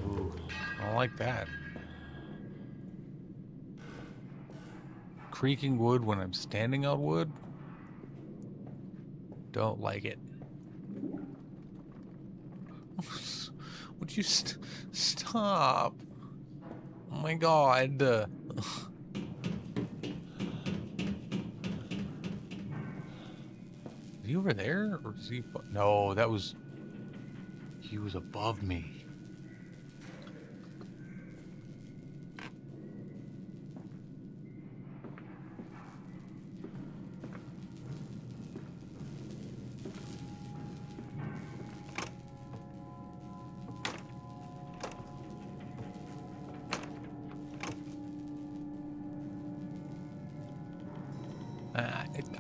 Ooh, I don't like that. Creaking wood when I'm standing on wood? Don't like it. Would you stop? Oh my god. Is he over there? Or is he... No, that was... He was above me.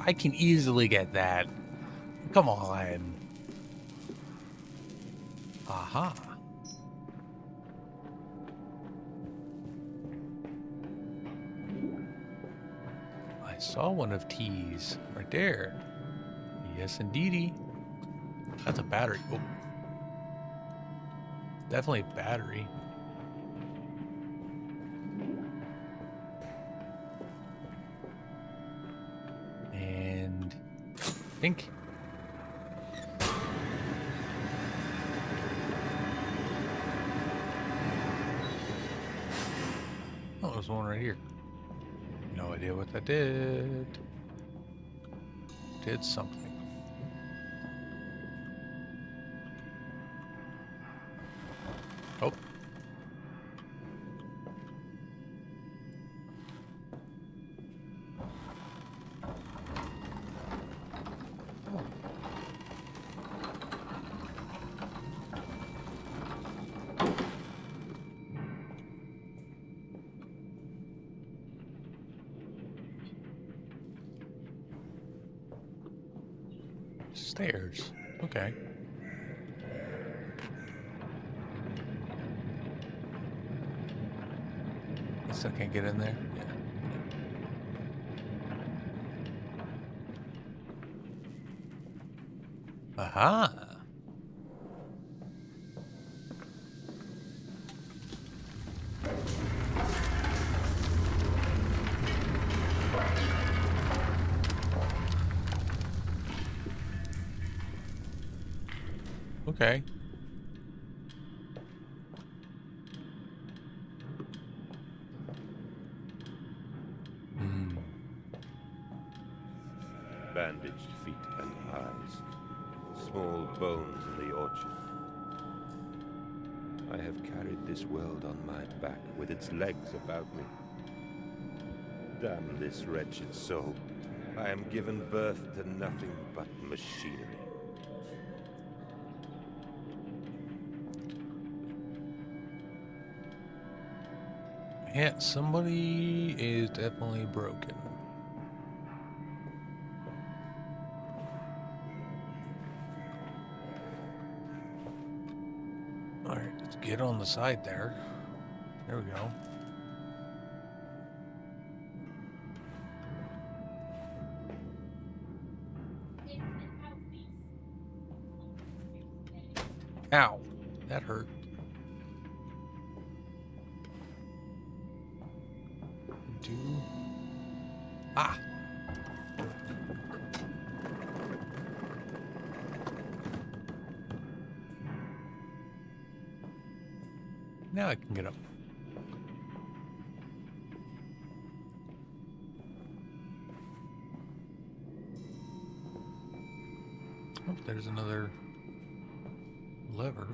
I can easily get that. Come on. Aha. I saw one of T's right there. Yes, indeedy. That's a battery. Oh. Definitely a battery. And think. Oh, there's one right here. No idea what that did. Did something. Oh. Stairs. Okay. I still can't get in there. Yeah. Aha. Okay. Bandaged feet and eyes. Small bones in the orchard. I have carried this world on my back with its legs about me. Damn this wretched soul. I am given birth to nothing but machinery. Yeah, somebody is definitely broken. Alright, let's get on the side there. There we go. Ow, that hurt. Ah! Now I can get up. Oh, there's another lever.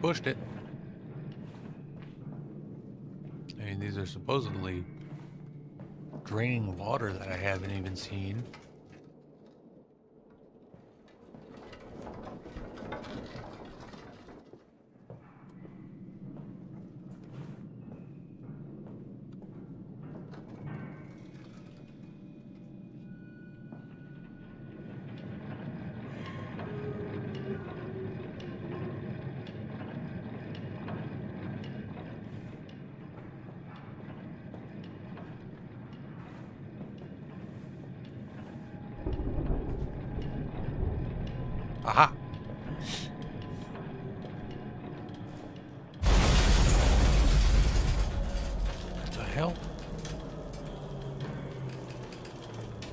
Pushed it. I mean, these are supposedly draining water that I haven't even seen. Aha! What the hell?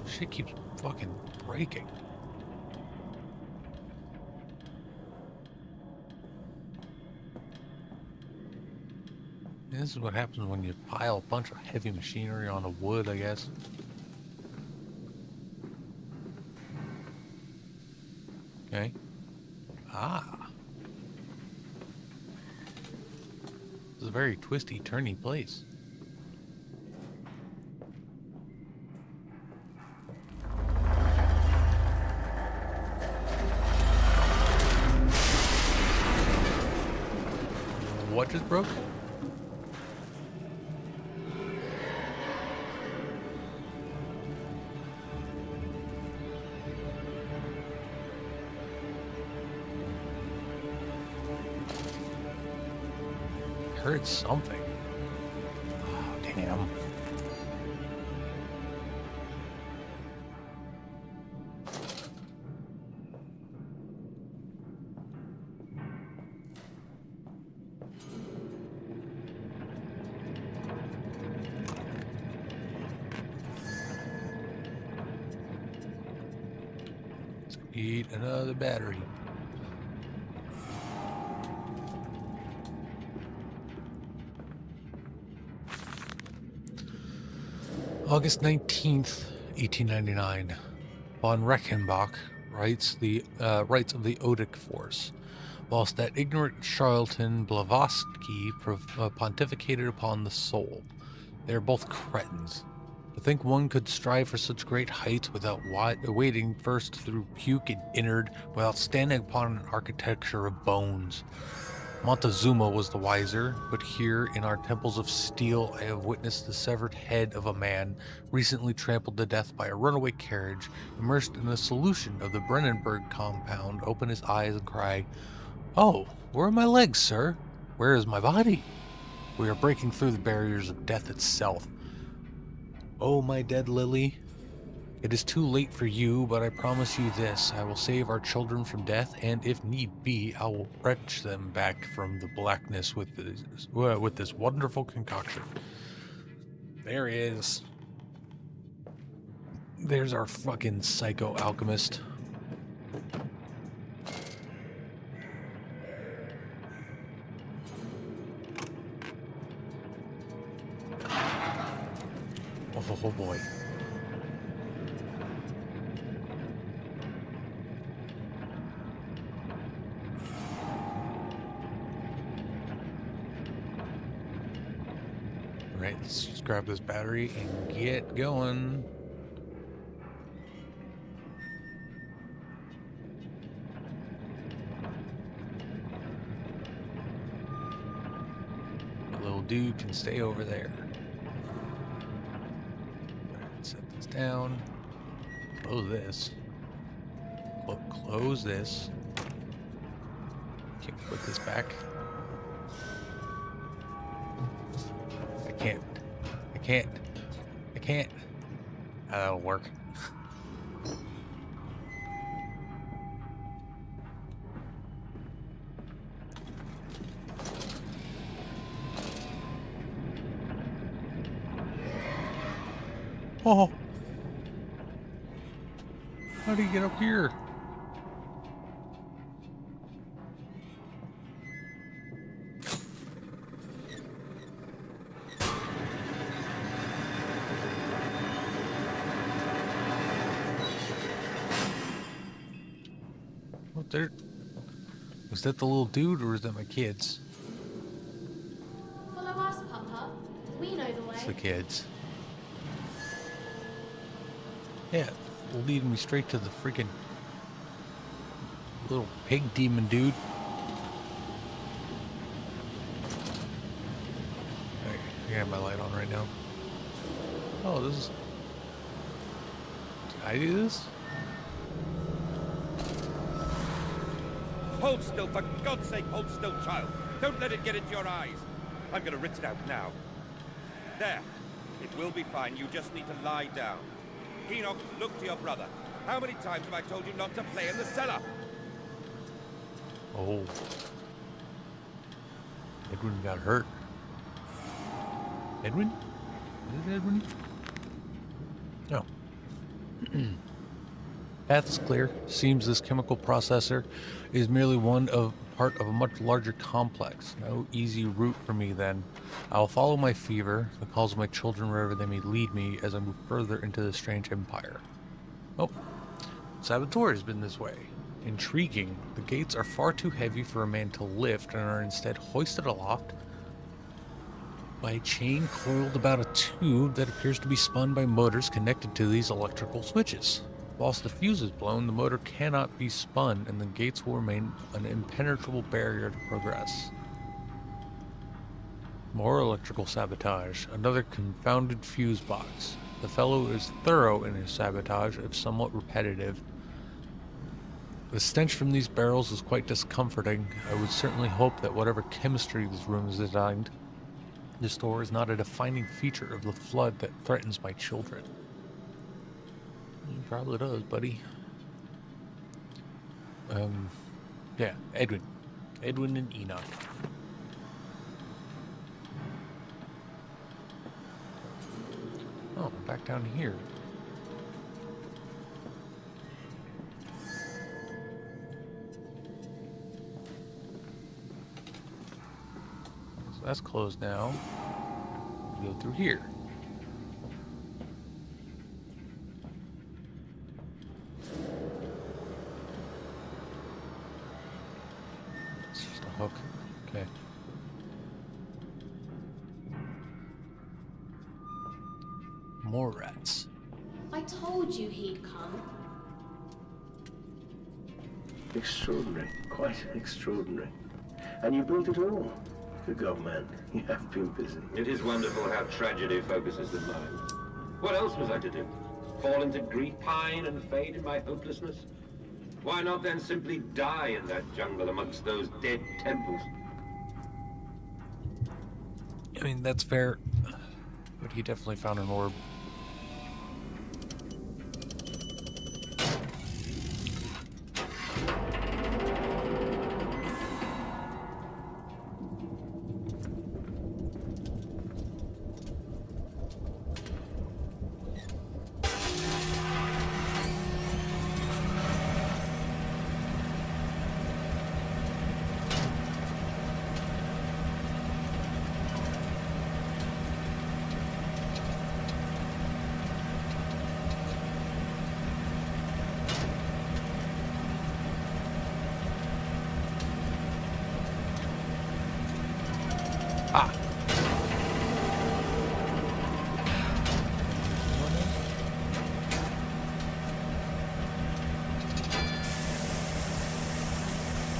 Shit keeps fucking breaking. This is what happens when you pile a bunch of heavy machinery on the wood, I guess. Okay. Ah. This is a very twisty, turny place. What just broke? heard something. Oh, damn. Eat another battery. August 19th, 1899. Von Reichenbach writes of the Odic Force. Whilst that ignorant charlatan Blavatsky pontificated upon the soul. They are both cretins. To think one could strive for such great heights without wading first through puke and innard, without standing upon an architecture of bones. Montezuma was the wiser, but here in our temples of steel I have witnessed the severed head of a man recently trampled to death by a runaway carriage, immersed in a solution of the Brennenburg compound, open his eyes and cry, "Oh, where are my legs, sir? Where is my body?" We are breaking through the barriers of death itself. Oh, my dead Lily, it is too late for you, but I promise you this, I will save our children from death, and if need be, I will wrench them back from the blackness with this wonderful concoction. There is. There's our fucking psycho alchemist. Oh boy. Alright, let's just grab this battery and get going. The little dude can stay over there. Set this down. Close this. Close this. Can we put this back? I can't. I can't. I can't. That'll work. Oh! How do you get up here? What there? Was that the little dude or is that my kids? Follow us, Papa. We know the way. It's the kids. Yeah, leading me straight to the freaking little pig demon dude. Alright, I got my light on right now. Oh, this is... Did I do this? Hold still, for God's sake, hold still, child. Don't let it get into your eyes. I'm gonna rinse it out now. There. It will be fine. You just need to lie down. Enoch, look to your brother. How many times have I told you not to play in the cellar? Oh. Edwin got hurt. Edwin? Is it Edwin? No. Path is clear. Seems this chemical processor is merely part of a much larger complex. No easy route for me then. I will follow my fever, the calls of my children wherever they may lead me as I move further into this strange empire. Oh, Saboteur has been this way. Intriguing. The gates are far too heavy for a man to lift and are instead hoisted aloft by a chain coiled about a tube that appears to be spun by motors connected to these electrical switches. Whilst the fuse is blown, the motor cannot be spun and the gates will remain an impenetrable barrier to progress. More electrical sabotage. Another confounded fuse box. The fellow is thorough in his sabotage, if somewhat repetitive. The stench from these barrels is quite discomforting. I would certainly hope that whatever chemistry this room is designed, this door is not a defining feature of the flood that threatens my children. It probably does, buddy. Yeah, Edwin. Edwin and Enoch. Oh, back down here. So that's closed now. We go through here. It's just a hook. Okay. More rats. I told you he'd come. Extraordinary. Quite extraordinary. And you built it all. Good God, man. You have been busy. It is wonderful how tragedy focuses the mind. What else was I to do? Fall into grief, pine and fade in my hopelessness? Why not then simply die in that jungle amongst those dead temples? I mean, that's fair. But he definitely found an orb. Ah.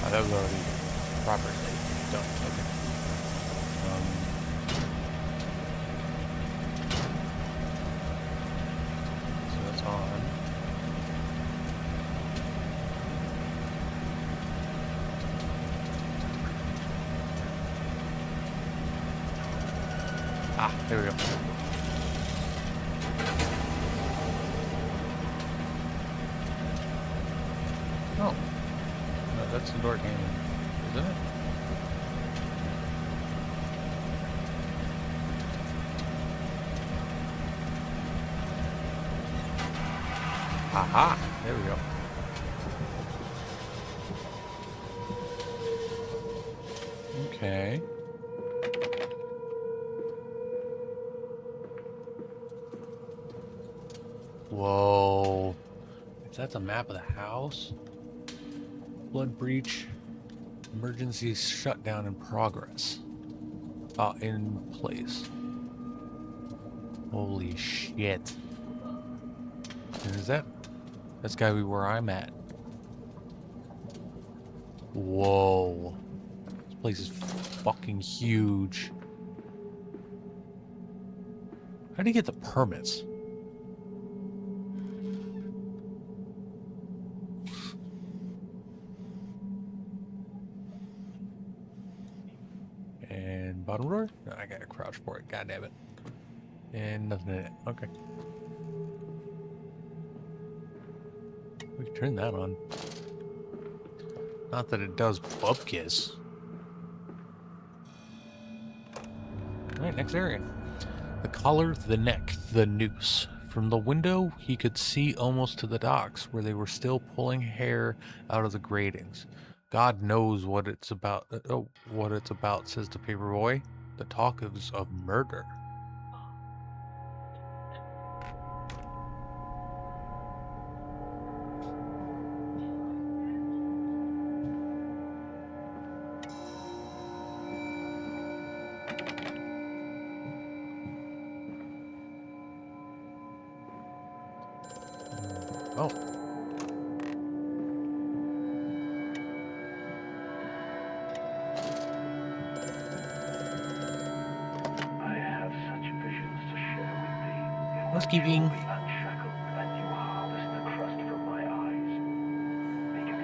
Oh, that was already properly done. Okay. So that's on. Ah, there we go. Oh. No, that's the door game, isn't it? Aha! There we go. Okay. Whoa. If that's a map of the house. Blood breach. Emergency shutdown in progress. In place. Holy shit. And is that? That's gotta be where I'm at. Whoa. This place is fucking huge. How do you get the permits? And bottom drawer? No, I gotta crouch for it. God damn it. And nothing in it. Okay. We can turn that on. Not that it does bupkis. Alright, next area. The collar, the neck, the noose. From the window, he could see almost to the docks, where they were still pulling hair out of the gratings. God knows what it's about. What it's about, says the paperboy. The talk is of murder. Oh. I have such visions to share with thee. Housekeeping. Unshackled, and you harvest the crust from my eyes. Make it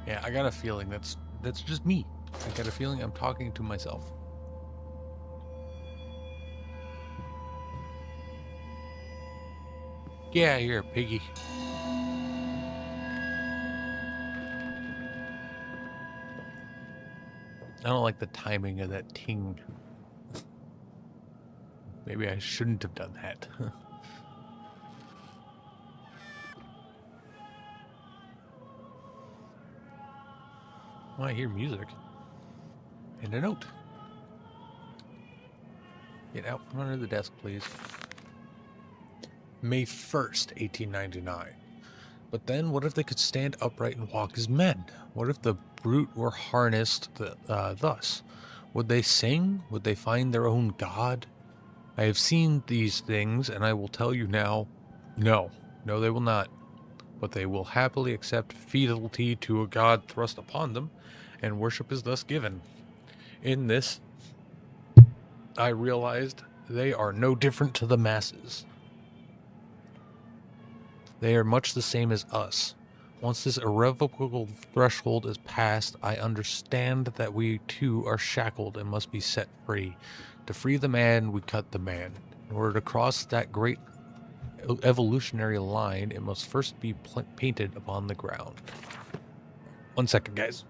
Yeah, I got a feeling that's just me. I got a feeling I'm talking to myself. Get out of here, piggy. I don't like the timing of that ting. Maybe I shouldn't have done that. Well, I hear music. And a note. Get out from under the desk, please. May 1st, 1899. But then, what if they could stand upright and walk as men? What if the brute were harnessed thus? Would they sing? Would they find their own god? I have seen these things, and I will tell you now, no, they will not. But they will happily accept fealty to a god thrust upon them, and worship is thus given. In this, I realized they are no different to the masses. They are much the same as us. Once this irrevocable threshold is passed, I understand that we too are shackled and must be set free. To free the man, we cut the man. In order to cross that great evolutionary line, it must first be painted upon the ground. 1 second, guys.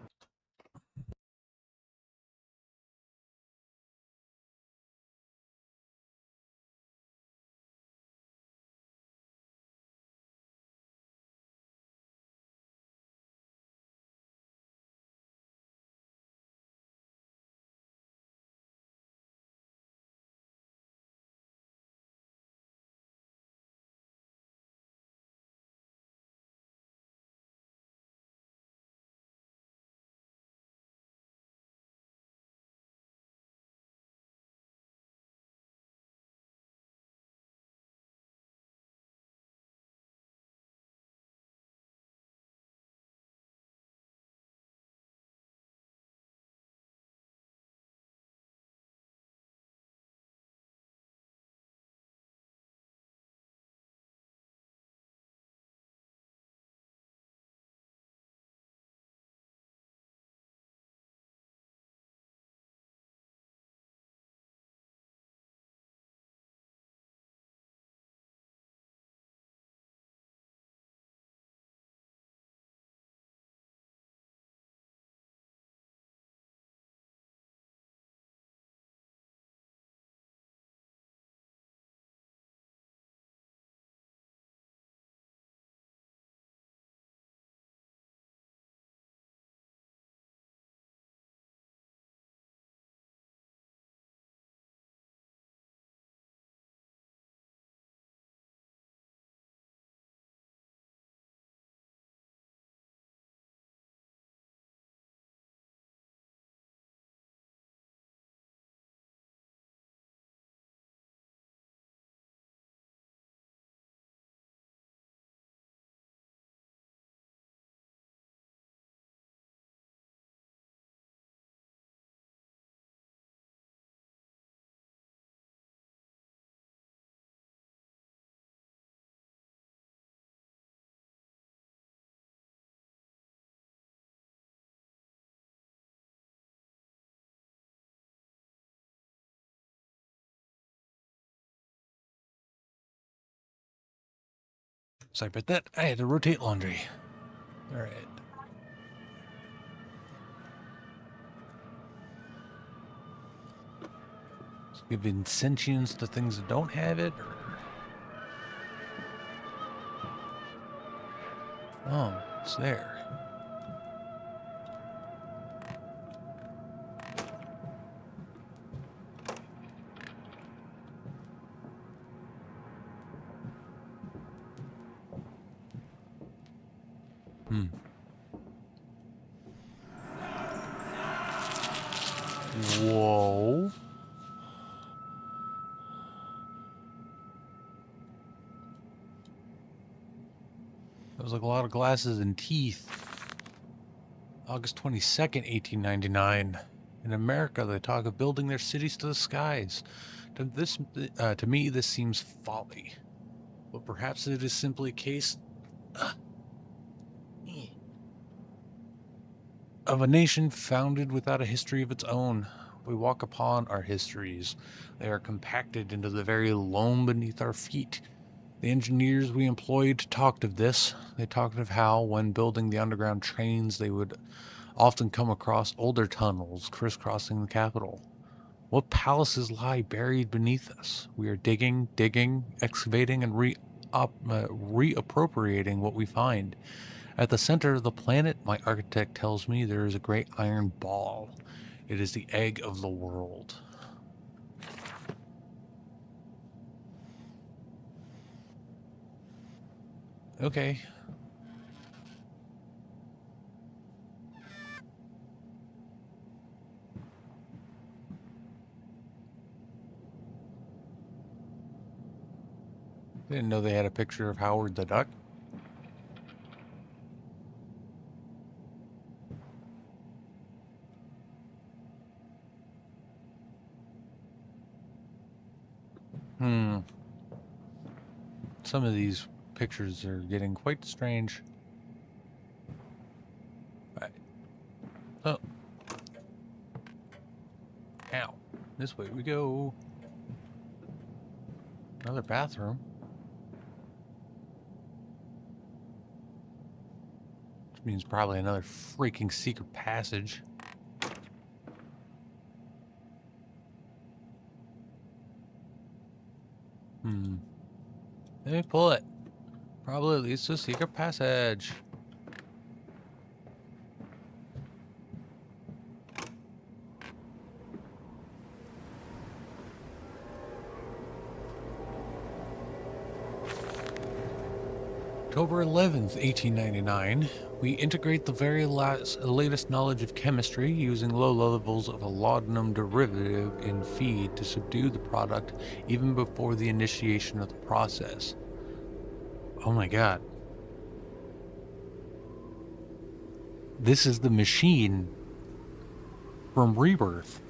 Sorry about that. I had to rotate laundry. All right. So giving sentience to things that don't have it, or... Oh, it's there. Whoa. That was like a lot of glasses and teeth. August 22nd, 1899. In America, they talk of building their cities to the skies. To me, this seems folly. But perhaps it is simply a case... of a nation founded without a history of its own. We walk upon our histories. They are compacted into the very loam beneath our feet. The engineers we employed talked of this. They talked of how, when building the underground trains, they would often come across older tunnels crisscrossing the capital. What palaces lie buried beneath us? We are digging, excavating, and reappropriating what we find. At the center of the planet, my architect tells me, there is a great iron ball. It is the egg of the world. Okay. Didn't know they had a picture of Howard the Duck. Some of these pictures are getting quite strange. Right. Oh. Ow. This way we go. Another bathroom. Which means probably another freaking secret passage. Let me pull it. Probably leads to a secret passage. October 11th, 1899. We integrate the very latest knowledge of chemistry using low levels of a laudanum derivative in feed to subdue the product even before the initiation of the process. Oh my god. This is the machine from Rebirth.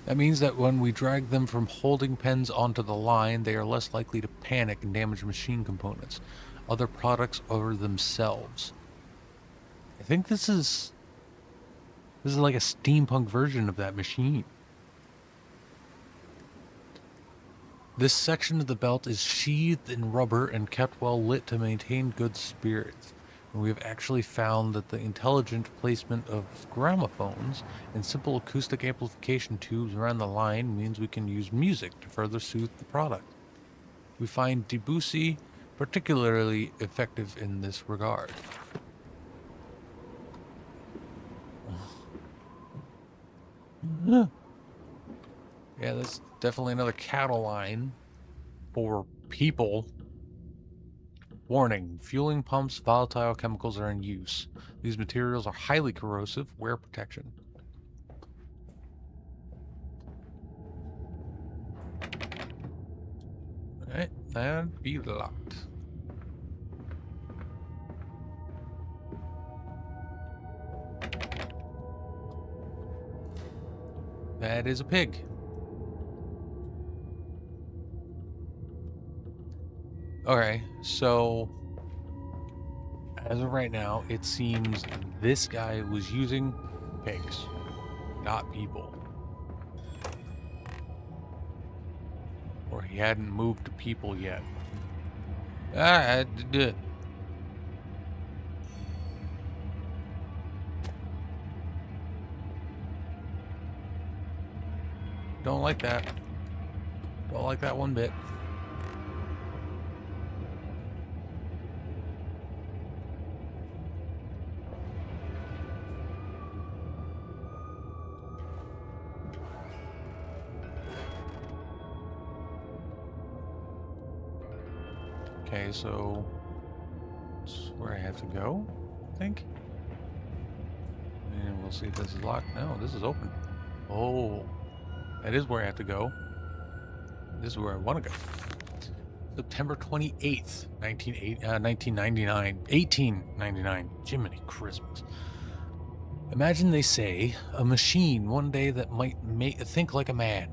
That means that when we drag them from holding pens onto the line, they are less likely to panic and damage machine components, other products, or themselves. I think this is like a steampunk version of that machine. This section of the belt is sheathed in rubber and kept well lit to maintain good spirits. And we have actually found that the intelligent placement of gramophones and simple acoustic amplification tubes around the line means we can use music to further soothe the product. We find Debussy particularly effective in this regard. Yeah, that's definitely another cattle line for people. Warning, fueling pumps, volatile chemicals are in use. These materials are highly corrosive. Wear protection. Alright, and be locked. That is a pig. Okay, so as of right now, it seems this guy was using pigs, not people. Or he hadn't moved to people yet. Don't like that. Don't like that one bit. Okay, so that's where I have to go, I think. And we'll see if this is locked. No, this is open. Oh, that is where I have to go. This is where I want to go. September 28th, 1999. 1899. Jiminy Christmas. Imagine, they say, a machine one day that might think like a man.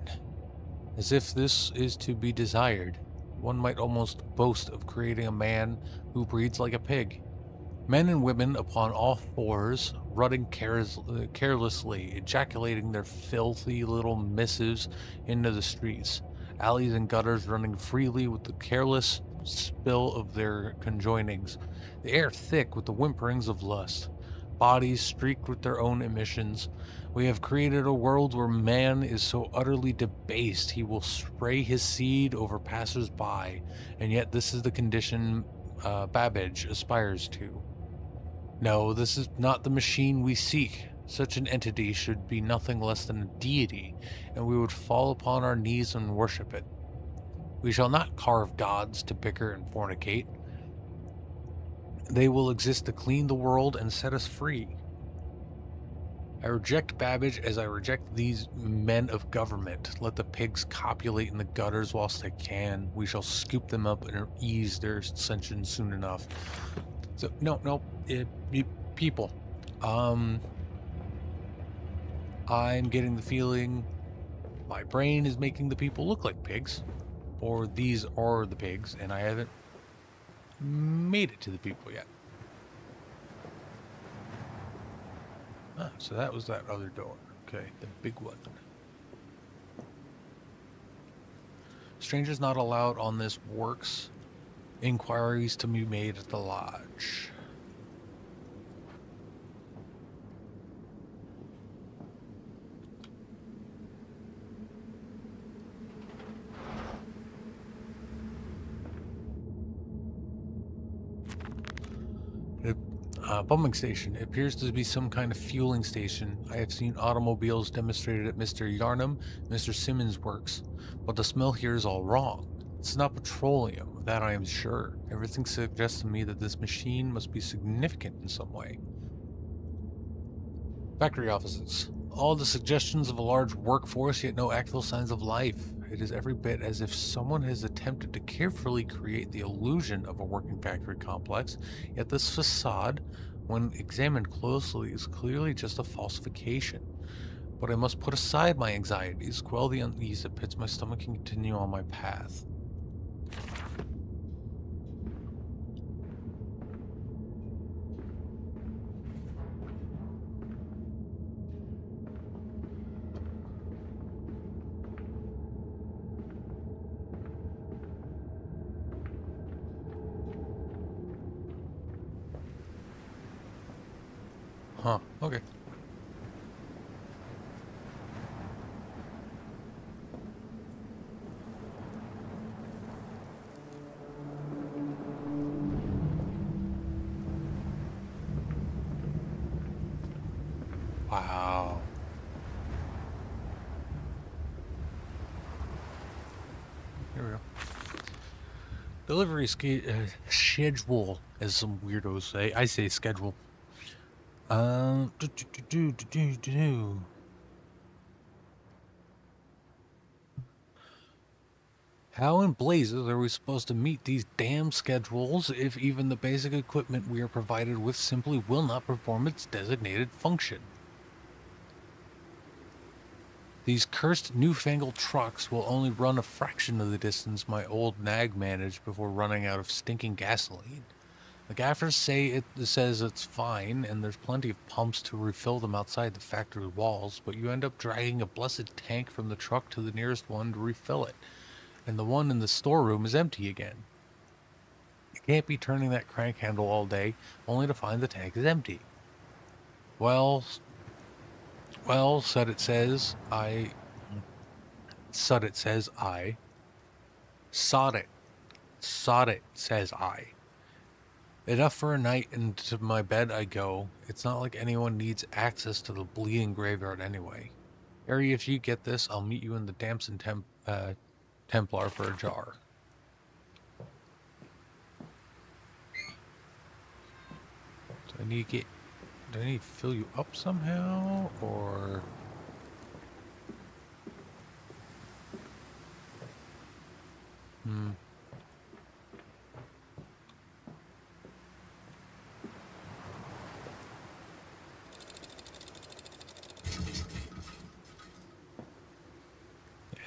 As if this is to be desired, one might almost boast of creating a man who breeds like a pig. Men and women upon all fours, running carelessly, ejaculating their filthy little missives into the streets. Alleys and gutters running freely with the careless spill of their conjoinings. The air thick with the whimperings of lust. Bodies streaked with their own emissions. We have created a world where man is so utterly debased he will spray his seed over passers-by, and yet this is the condition Babbage aspires to. No, this is not the machine we seek. Such an entity should be nothing less than a deity, and we would fall upon our knees and worship it. We shall not carve gods to bicker and fornicate. They will exist to clean the world and set us free. I reject Babbage as I reject these men of government. Let the pigs copulate in the gutters whilst they can. We shall scoop them up and ease their ascension soon enough. So, no, people. I'm getting the feeling my brain is making the people look like pigs. Or these are the pigs, and I haven't made it to the people yet. Ah, so that was that other door. Okay, the big one. Strangers not allowed on this works. Inquiries to be made at the lodge. Pumping station. It appears to be some kind of fueling station. I have seen automobiles demonstrated at Mr. Yarnum, Mr. Simmons' works, but the smell here is all wrong. It's not petroleum, of that I am sure. Everything suggests to me that this machine must be significant in some way. Factory offices. All the suggestions of a large workforce, yet no actual signs of life. It is every bit as if someone has attempted to carefully create the illusion of a working factory complex, yet this facade, when examined closely, is clearly just a falsification. But I must put aside my anxieties, quell the unease that pits my stomach, and continue on my path. Huh, okay. Wow. Here we go. Delivery schedule, as some weirdos say. I say schedule. How in blazes are we supposed to meet these damn schedules if even the basic equipment we are provided with simply will not perform its designated function? These cursed newfangled trucks will only run a fraction of the distance my old nag managed before running out of stinking gasoline. The gaffers say it says it's fine, and there's plenty of pumps to refill them outside the factory walls, but you end up dragging a blessed tank from the truck to the nearest one to refill it, and the one in the storeroom is empty again. You can't be turning that crank handle all day, only to find the tank is empty. Well, Sud it says I. Sod it, says I. Sod it, says I. Enough for a night, and to my bed I go. It's not like anyone needs access to the bleeding graveyard anyway. Harry, if you get this, I'll meet you in the Damson Templar for a jar. Do I need to fill you up somehow, or...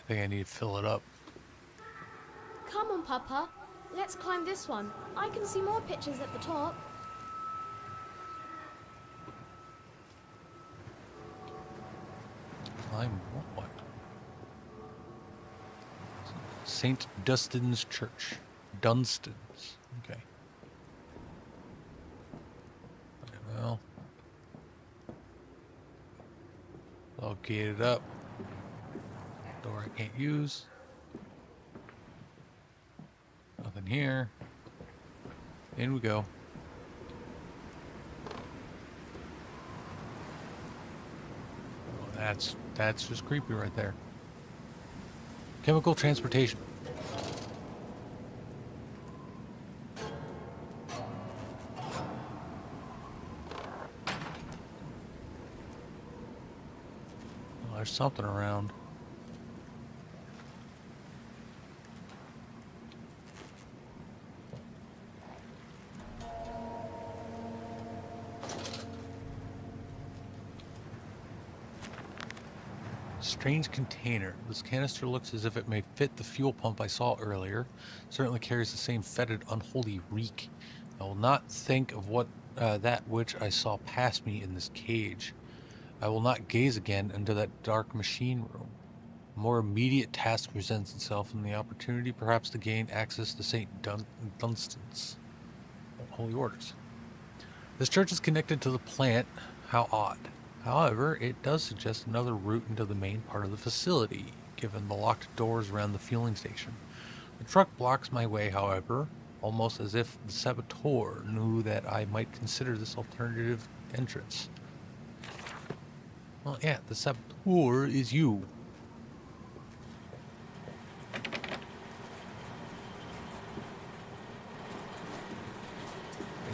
I think I need to fill it up. Come on, Papa. Let's climb this one. I can see more pictures at the top. Climb what? St. Dunstan's Church. Dunstan's. Okay. Well. All gated up. Door I can't use. Nothing here. In we go. Oh, that's just creepy right there. Chemical transportation. Oh, there's something around. Strange container. This canister looks as if it may fit the fuel pump I saw earlier. Certainly carries the same fetid, unholy reek. I will not think of what that which I saw pass me in this cage. I will not gaze again into that dark machine room. A more immediate task presents itself in the opportunity perhaps to gain access to St. Dunstan's Holy Orders. This church is connected to the plant. How odd. However, it does suggest another route into the main part of the facility, given the locked doors around the fueling station. The truck blocks my way, however, almost as if the saboteur knew that I might consider this alternative entrance. Well, yeah, the saboteur is you. Okay,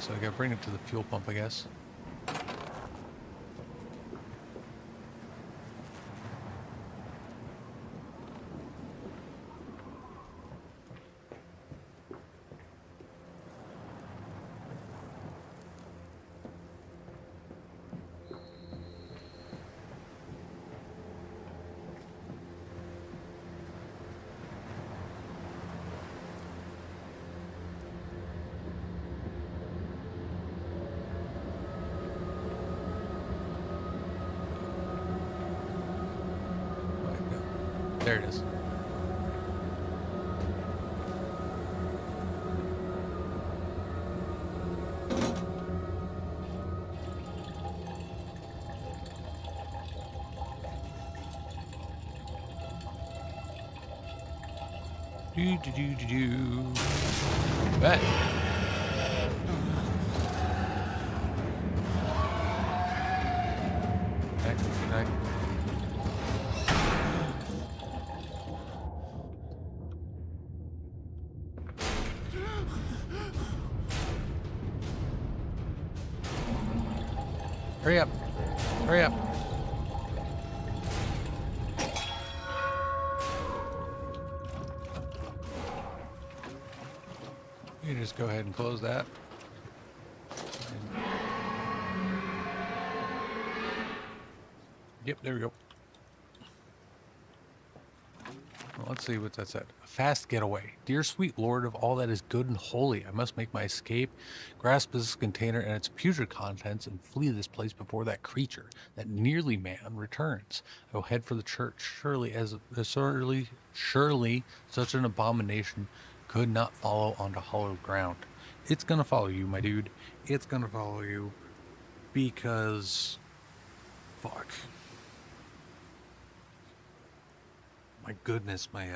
so I gotta bring it to the fuel pump, I guess. There it is. Do. Back. Back. Hurry up. Hurry up. You just go ahead and close that. Yep, there we go. Well, let's see what that said. A fast getaway. Dear sweet Lord of all that is good and holy, I must make my escape, grasp this container and its putrid contents, and flee this place before that creature, that nearly man, returns. I will head for the church. Surely such an abomination could not follow onto hollow ground. It's gonna follow you, my dude. It's gonna follow you. Because... fuck. My goodness, my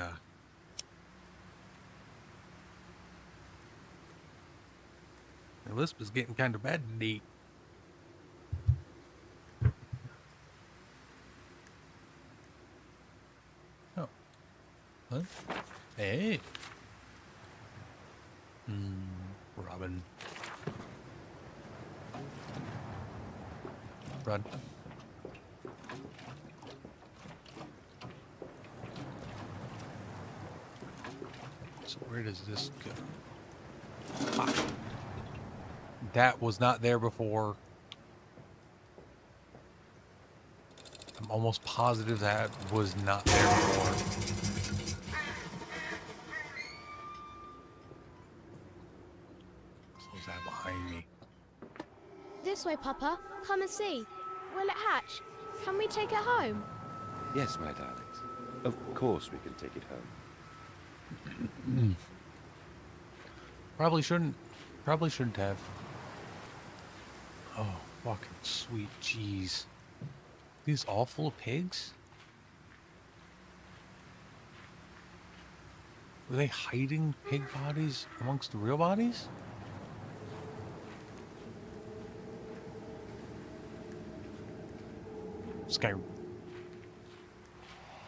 lisp is getting kind of bad today. Oh. What? Hey. Robin. Run. So where does this go? Ah. That was not there before. I'm almost positive that was not there before. is that behind me? This way, Papa. Come and see. Will it hatch? Can we take it home? Yes, my darlings. Of course we can take it home. Probably shouldn't. Probably shouldn't have. Oh, fucking sweet jeez. These all full of pigs? Were they hiding pig bodies amongst the real bodies? Sky.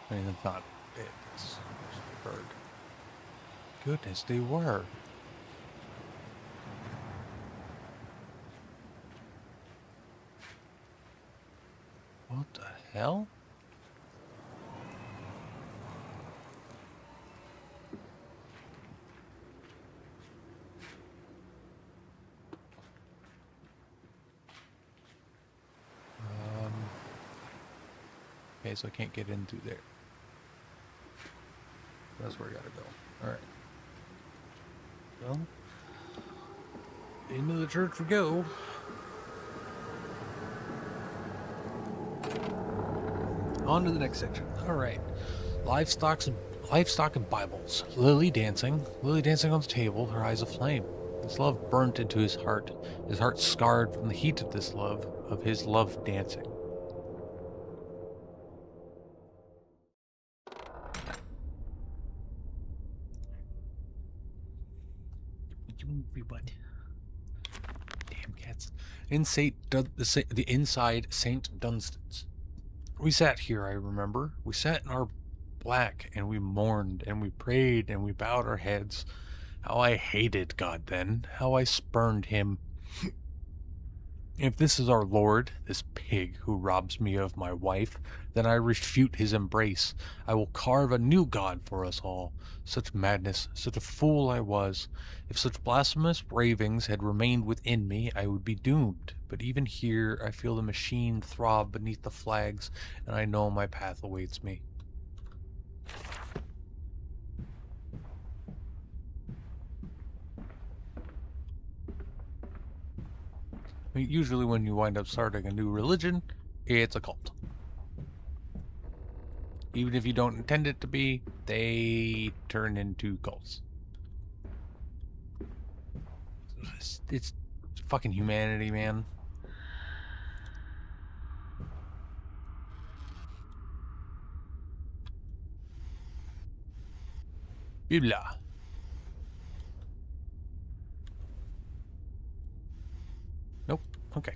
I mean, that's not it. It's just a bird. Goodness, they were. What the hell? Okay, so I can't get in through there. That's where I gotta go. Alright. Well, into the church we go. On to the next section. Alright. Livestock and Bibles. Lily dancing on the table, her eyes aflame. His love burnt into his heart scarred from the heat of this love, of his love dancing. Damn cats. The inside St. Dunstan's. We sat here, I remember. We sat in our black, and we mourned, and we prayed, and we bowed our heads. How I hated God then, how I spurned him. If this is our Lord, this pig who robs me of my wife, then I refute his embrace. I will carve a new God for us all. Such madness, such a fool I was. If such blasphemous ravings had remained within me, I would be doomed. But even here, I feel the machine throb beneath the flags, and I know my path awaits me. I mean, usually when you wind up starting a new religion, it's a cult. Even if you don't intend it to be, they turn into cults. It's fucking humanity, man. Blah. Nope. Okay.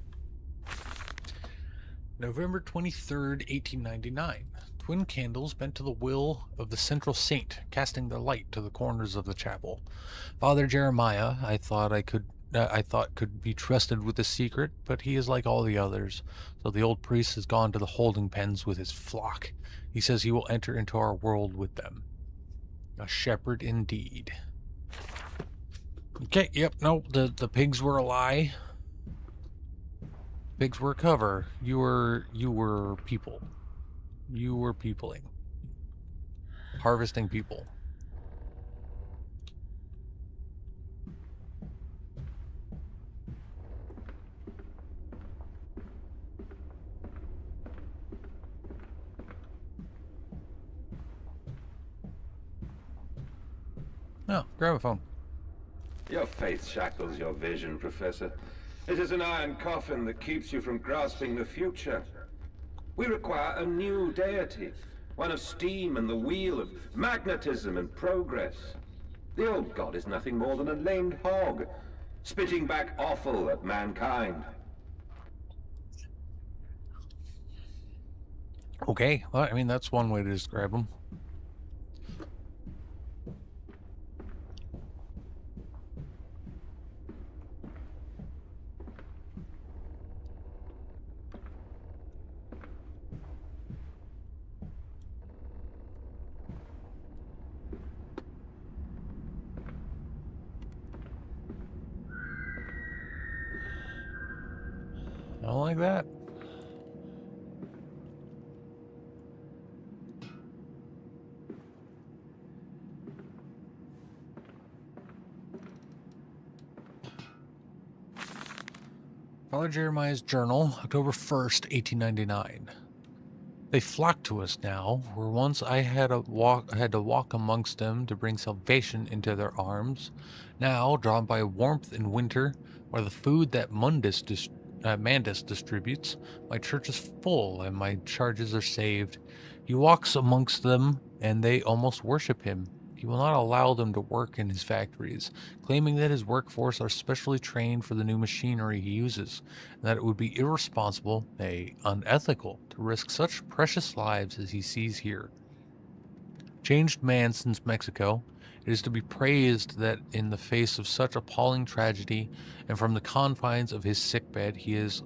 November 23rd, 1899. Twin candles bent to the will of the central saint, casting their light to the corners of the chapel. Father Jeremiah, I thought could be trusted with the secret, but he is like all the others. So the old priest has gone to the holding pens with his flock. He says he will enter into our world with them. A shepherd indeed. Okay, yep, no, the pigs were a lie. Pigs were a cover. You were people. You were peopling. Harvesting people. Oh, gramophone. Your faith shackles your vision, Professor. It is an iron coffin that keeps you from grasping the future. We require a new deity, one of steam and the wheel, of magnetism and progress. The old god is nothing more than a lamed hog, spitting back offal at mankind. Okay, well, I mean, that's one way to describe them. I don't like that. Father Jeremiah's journal, October 1st, 1899. They flock to us now, where once I had to walk amongst them to bring salvation into their arms. Now, drawn by warmth in winter, or the food that Mandus distributes, my church is full and my charges are saved. He walks amongst them, and they almost worship him. He will not allow them to work in his factories, claiming that his workforce are specially trained for the new machinery he uses, and that it would be irresponsible, nay, unethical, to risk such precious lives as he sees here. Changed man since Mexico, it is to be praised that in the face of such appalling tragedy, and from the confines of his sickbed, he is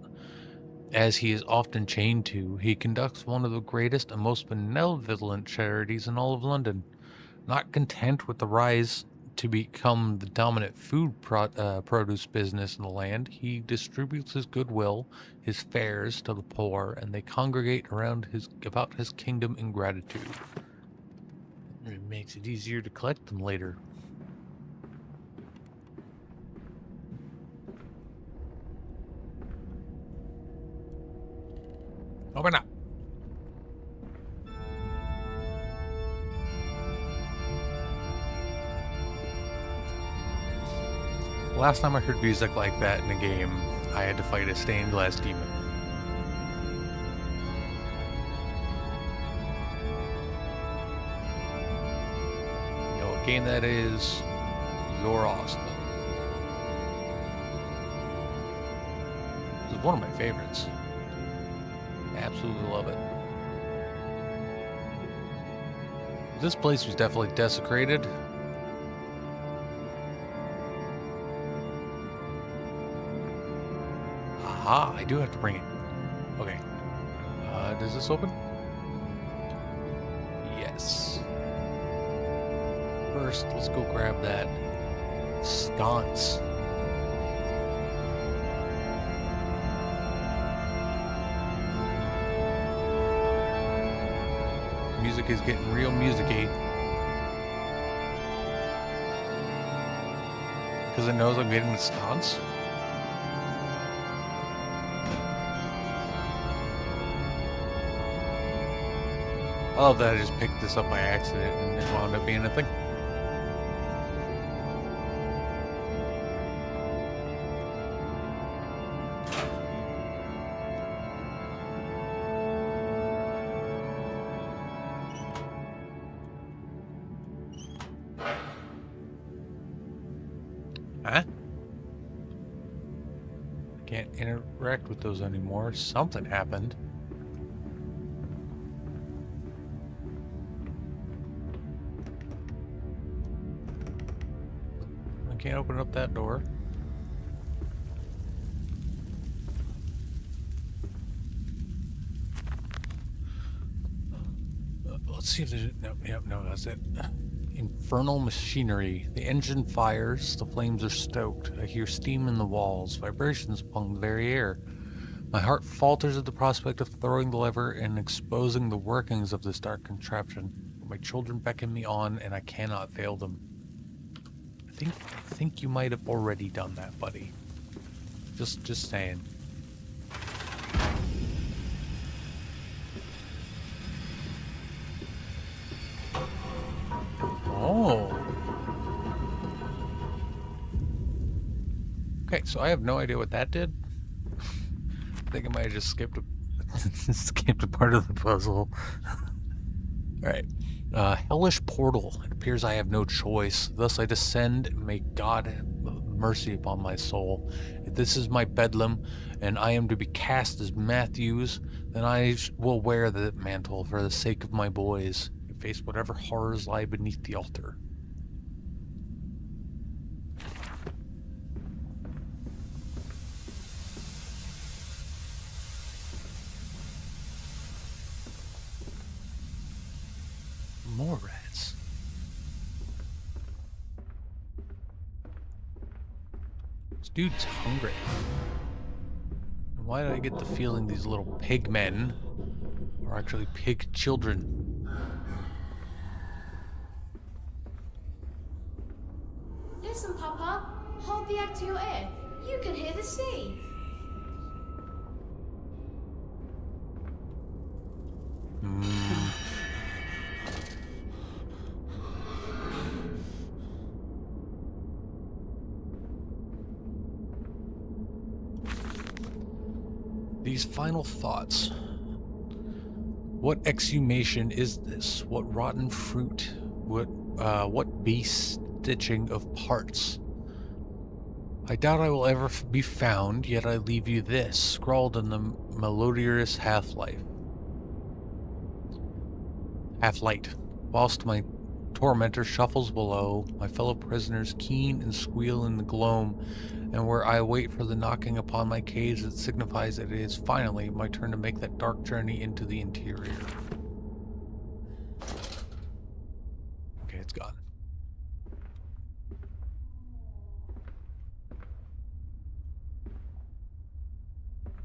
often chained to, he conducts one of the greatest and most benevolent charities in all of London. Not content with the rise to become the dominant food produce business in the land, he distributes his goodwill, his fares to the poor, and they congregate about his kingdom in gratitude. It makes it easier to collect them later. Open up. Last time I heard music like that in a game, I had to fight a stained glass demon. You know what game that is? You're awesome. This is one of my favorites. Absolutely love it. This place was definitely desecrated. Aha, I do have to bring it. Okay. Does this open? Yes. First, let's go grab that sconce. Music is getting real music-y. Because it knows I'm getting the sconce. I love that I just picked this up by accident and it wound up being a thing. Huh? Can't interact with those anymore. Something happened. Can't open up that door. Let's see if there's... No, that's it. Infernal machinery. The engine fires, the flames are stoked. I hear steam in the walls, vibrations upon the very air. My heart falters at the prospect of throwing the lever and exposing the workings of this dark contraption. My children beckon me on, and I cannot fail them. I think you might have already done that, buddy. Just saying. Oh. Okay, so I have no idea what that did. I think I might have just skipped a part of the puzzle. All right. Hellish portal. It appears I have no choice. Thus I descend. May God have mercy upon my soul. If this is my bedlam, and I am to be cast as Matthews, then I will wear the mantle for the sake of my boys, and face whatever horrors lie beneath the altar. More rats. This dude's hungry. And why did I get the feeling these little pig men are actually pig children? Listen, Papa. Hold the egg to your ear. You can hear the sea. These final thoughts. What exhumation is this? What rotten fruit? What beast stitching of parts? I doubt I will ever be found, yet I leave you this, scrawled in the melodious half-light. Whilst my tormentor shuffles below, my fellow prisoners keen and squeal in the gloam, and where I wait for the knocking upon my cage that signifies that it is finally my turn to make that dark journey into the interior. Okay, it's gone.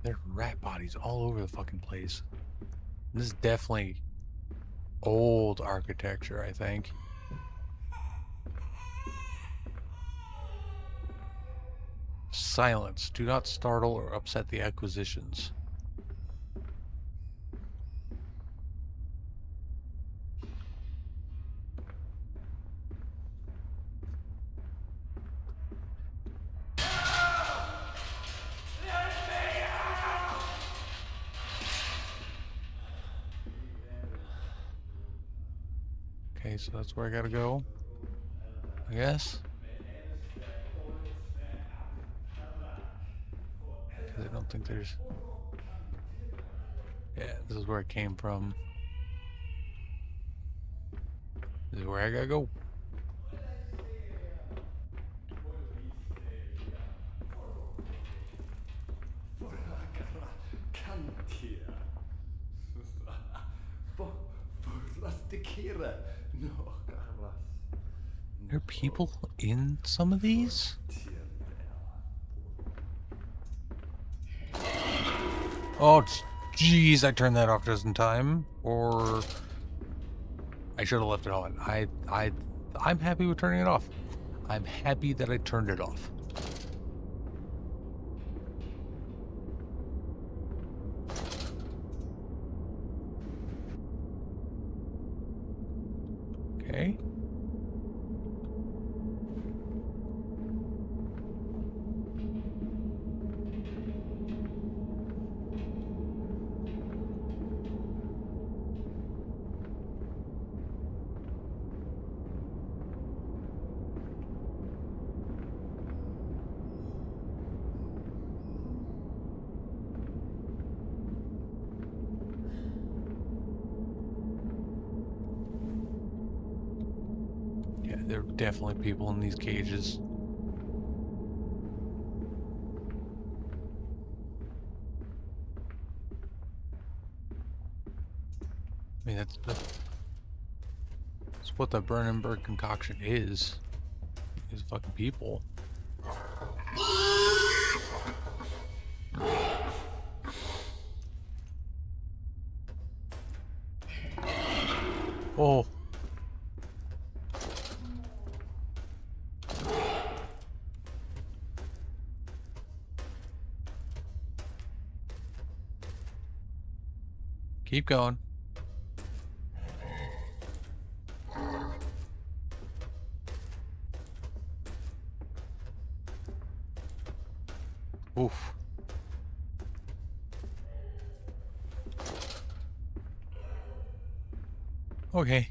There are rat bodies all over the fucking place. This is definitely old architecture, I think. Silence. Do not startle or upset the acquisitions. Okay, so that's where I gotta go, I guess. Because I don't think there's... Yeah, this is where I came from. This is where I gotta go. There are people in some of these? Oh, jeez, I turned that off just in time. Or I should have left it on. I'm happy with turning it off. I'm happy that I turned it off. Okay. There are definitely people in these cages. I mean, that's what the Brennenberg concoction is fucking people. Oh. Keep going. Oof. Okay.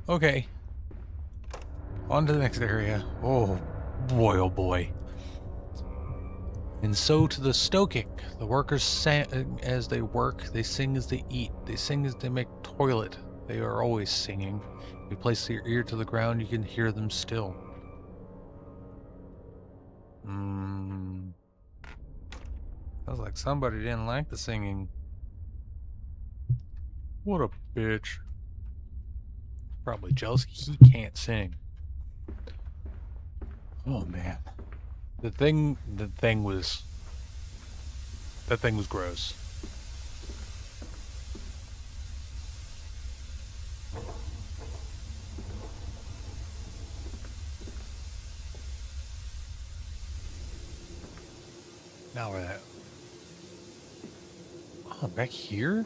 Okay. On to the next area. Oh boy, oh boy. And so to the stoking. The workers sing as they work, they sing as they eat, they sing as they make toilet. They are always singing. If you place your ear to the ground, you can hear them still. Sounds like somebody didn't like the singing. What a bitch. Probably jealous he can't sing. Oh man. That thing was gross. Now we're at... Oh, back here?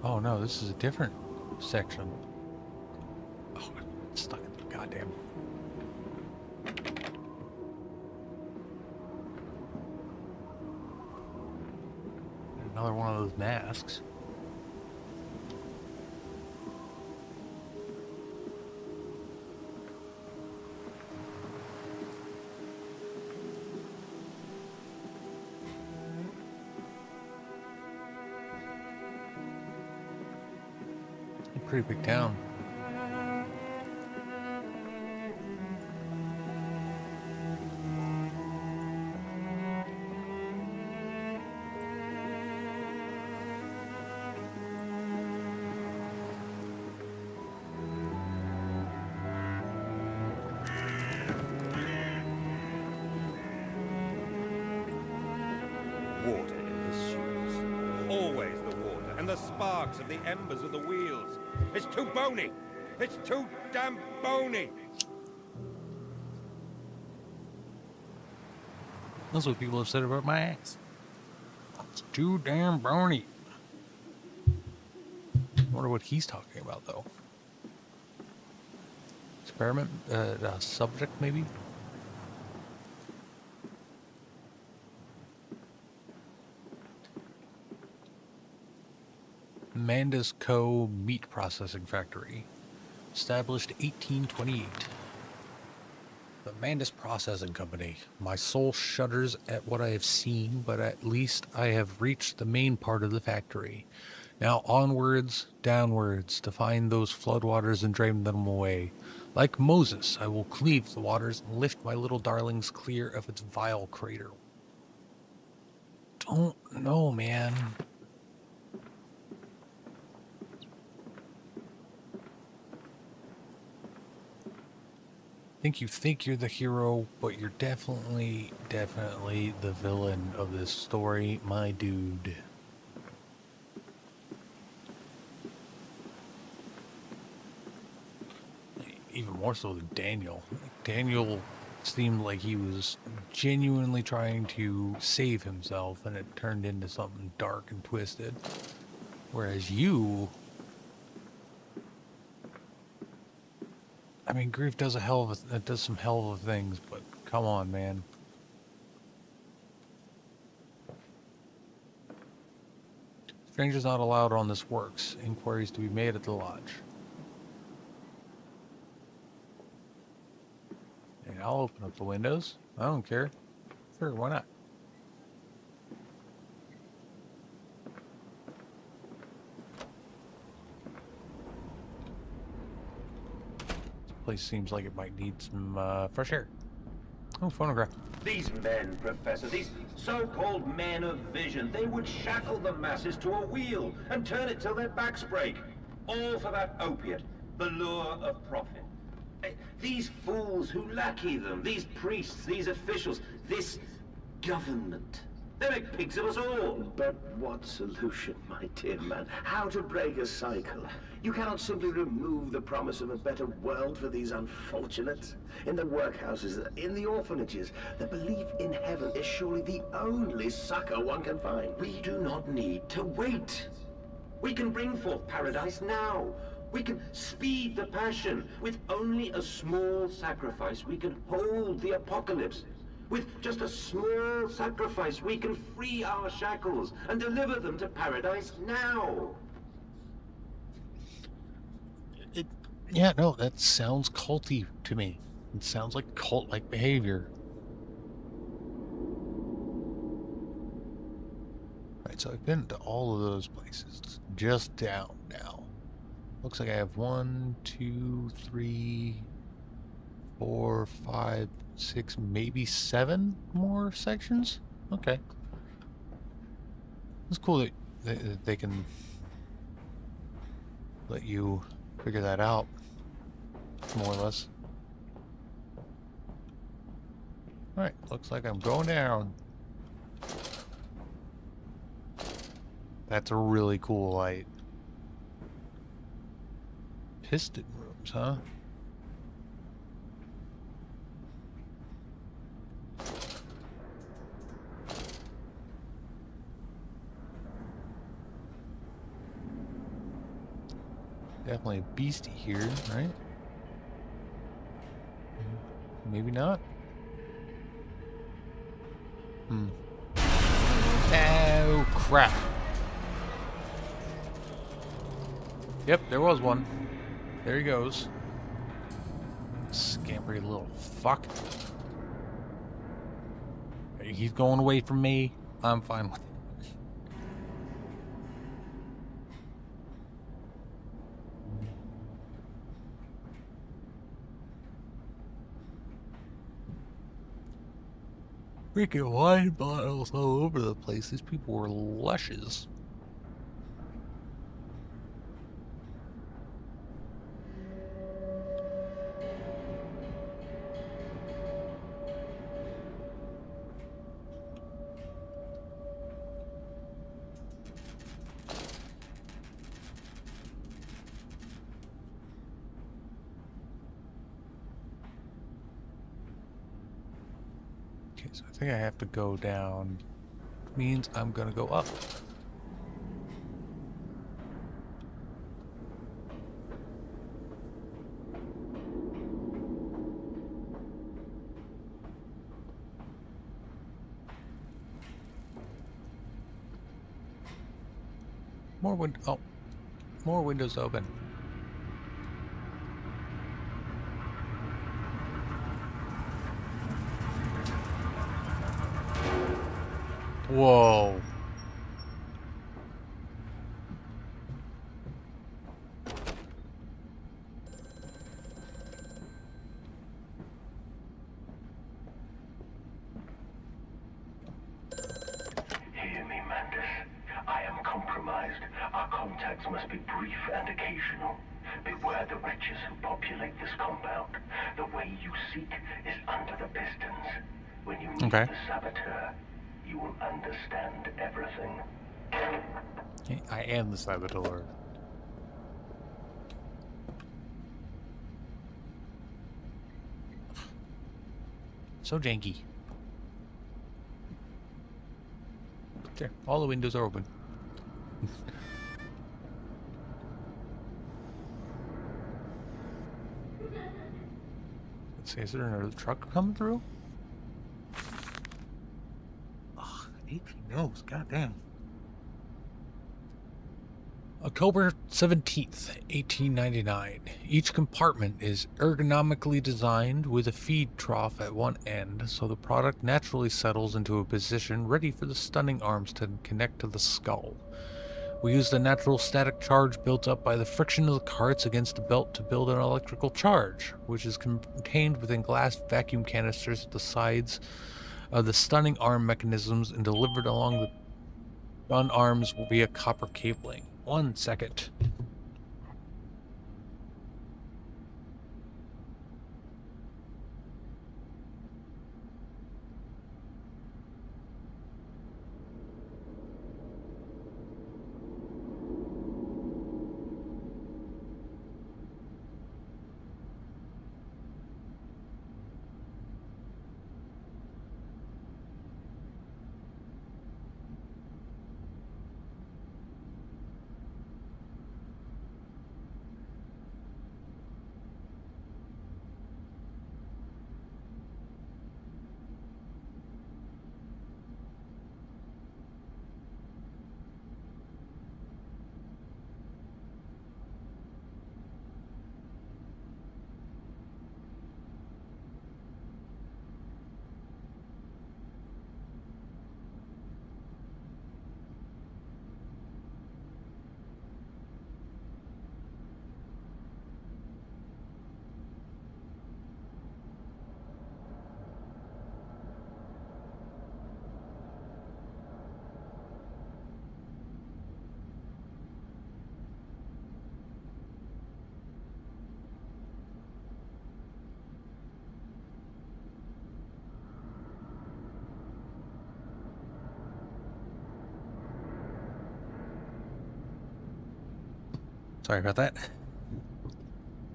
Oh no, this is a different section. Oh, I'm stuck in the goddamn. Another one of those masks. Pretty big town. Water in his shoes. Always the water, and the sparks of the embers of the wheels. It's too bony! It's too damn bony! That's what people have said about my ass. It's too damn bony. I wonder what he's talking about, though. Experiment? Subject, maybe? Mandus Co. Meat Processing Factory. Established 1828. The Mandus Processing Company. My soul shudders at what I have seen, but at least I have reached the main part of the factory. Now onwards, downwards, to find those floodwaters and drain them away. Like Moses, I will cleave the waters and lift my little darlings clear of its vile crater. Don't know, man. You think you're the hero, but you're definitely the villain of this story, my dude. Even more so than Daniel. Daniel seemed like he was genuinely trying to save himself, and it turned into something dark and twisted. Whereas you... I mean, Grief does some hell of things, but come on, man. Strangers not allowed on this works. Inquiries to be made at the lodge. And I'll open up the windows. I don't care. Sure, why not? Place seems like it might need some fresh air. Oh, phonograph. These men, Professor, these so-called men of vision, they would shackle the masses to a wheel and turn it till their backs break. All for that opiate, the lure of profit. These fools who lackey them, these priests, these officials, this government. They make pigs of us all. But what solution, my dear man? How to break a cycle? You cannot simply remove the promise of a better world for these unfortunates. In the workhouses, in the orphanages, the belief in heaven is surely the only succor one can find. We do not need to wait. We can bring forth paradise now. We can speed the passion. With only a small sacrifice, we can hold the apocalypse. With just a small sacrifice, we can free our shackles and deliver them to paradise now. Yeah, no, that sounds culty to me. It sounds like cult-like behavior. Right, so I've been to all of those places. It's just down now. Looks like I have 1, 2, 3, 4, 5, 6, maybe 7 more sections? Okay. It's cool that they can let you figure that out, more or less. Alright, looks like I'm going down. That's a really cool light. Piston rooms, huh? Definitely a beastie here, right? Maybe not. Oh, crap. Yep, there was one. There he goes. Scampery little fuck. He's going away from me. I'm fine with it. Freaking wine bottles all over the place. These people were lushes. Okay, so I think I have to go down. Means I'm gonna go up. More windows open. Whoa. Hear me, Mandus. I am compromised. Our contacts must be brief and occasional. Beware the wretches who populate this compound. The way you seek is under the pistons. When you meet the saboteur, you will understand everything. I am the saboteur. So janky. There, all the windows are open. Let's see, is there another truck coming through? Ugh, AP knows, goddamn. October 17th, 1899. Each compartment is ergonomically designed with a feed trough at one end, so the product naturally settles into a position ready for the stunning arms to connect to the skull. We use the natural static charge built up by the friction of the carts against the belt to build an electrical charge, which is contained within glass vacuum canisters at the sides of the stunning arm mechanisms and delivered along the gun arms via copper cabling. 1 second. Sorry about that.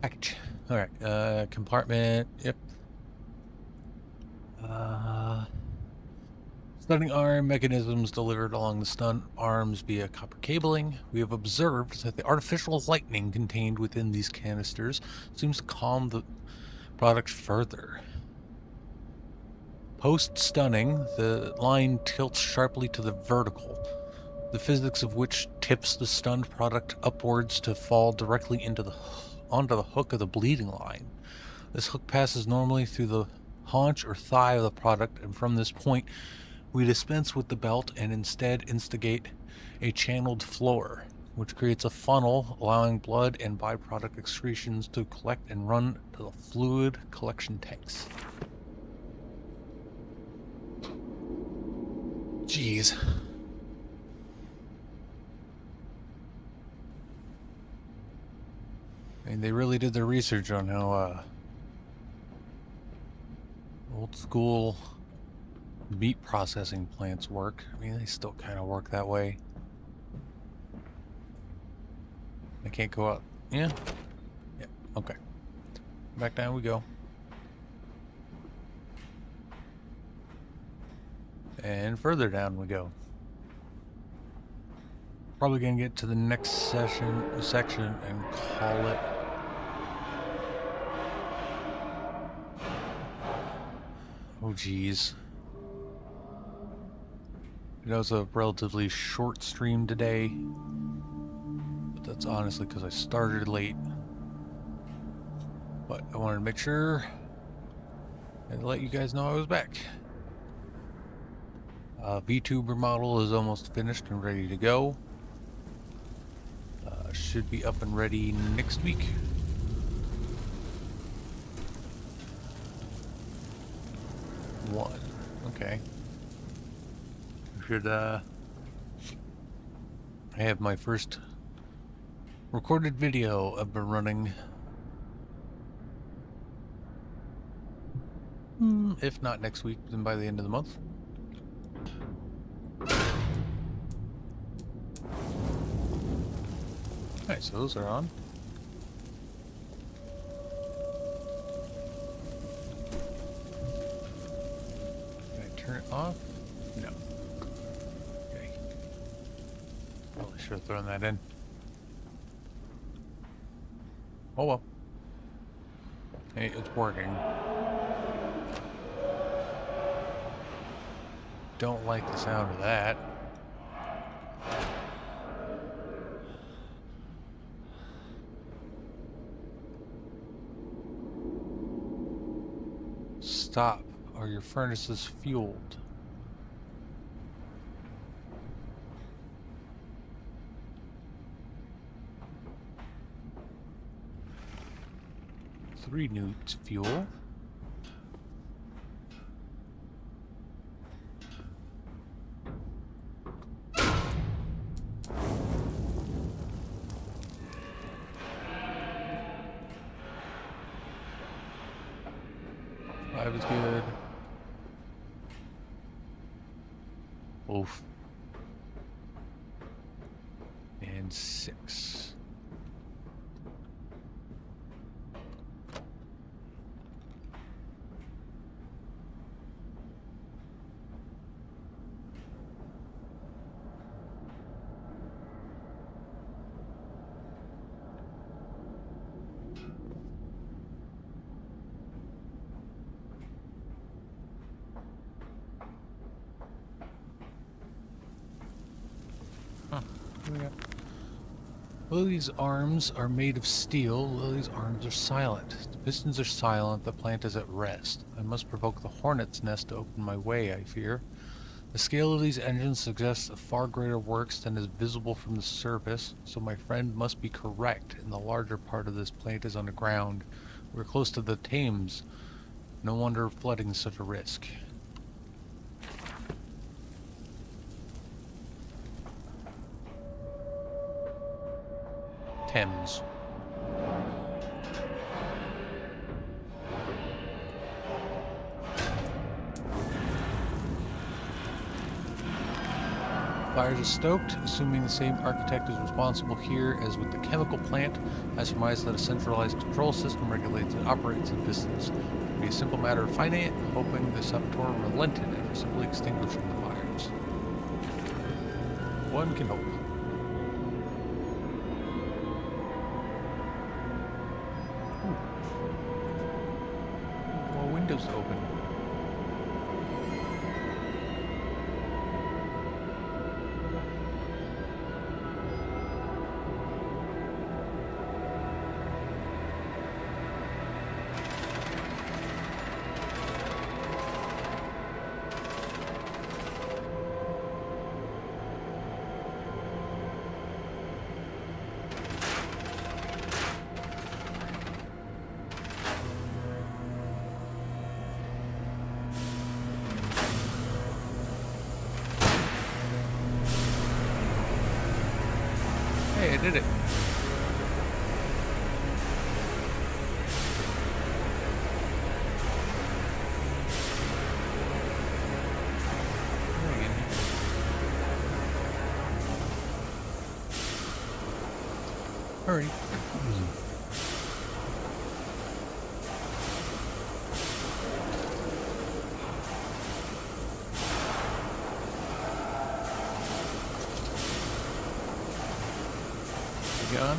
Package. Alright, compartment. Yep. Stunning arm mechanisms delivered along the stun arms via copper cabling. We have observed that the artificial lightning contained within these canisters seems to calm the product further. Post-stunning, the line tilts sharply to the vertical, the physics of which tips the stunned product upwards to fall directly onto the hook of the bleeding line. This hook passes normally through the haunch or thigh of the product, and from this point, we dispense with the belt and instead instigate a channeled floor, which creates a funnel allowing blood and byproduct excretions to collect and run to the fluid collection tanks. Jeez. I mean, they really did their research on how old school meat processing plants work. I mean, they still kind of work that way. I can't go out. Yeah? Yeah, okay. Back down we go. And further down we go. Probably gonna get to the next section and call it. Oh geez. It was a relatively short stream today, but that's honestly because I started late. But I wanted to make sure and let you guys know I was back. VTuber model is almost finished and ready to go. Should be up and ready next week. One. Okay. Should I have my first recorded video I've been running, if not next week, then by the end of the month. Nice, those are on. Can I turn it off? No. Okay. Probably should have thrown that in. Oh well. Hey, it's working. Don't like the sound of that. Stop. Are your furnaces fueled? Three newts fuel. Five is good. Oof. And 6. Lily's arms are made of steel. Lily's arms are silent. The pistons are silent. The plant is at rest. I must provoke the hornet's nest to open my way, I fear. The scale of these engines suggests a far greater works than is visible from the surface, so my friend must be correct, and the larger part of this plant is underground. We're close to the Thames. No wonder flooding is such a risk. Thames. Fires are stoked, assuming the same architect is responsible here as with the chemical plant. I surmise that a centralized control system regulates and operates the pistons. It would be a simple matter of finding it, hoping the saboteur relented and simply extinguishing the fire. One can hope. Ooh. More windows to open. Hey, I did it. Hurry. Gun.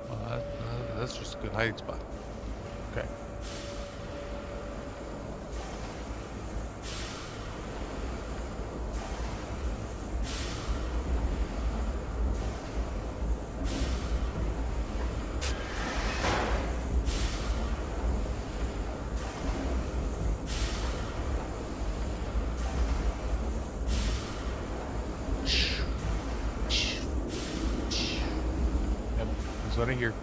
Well, that's just a good hiding spot. Okay. Yep, that's what I hear.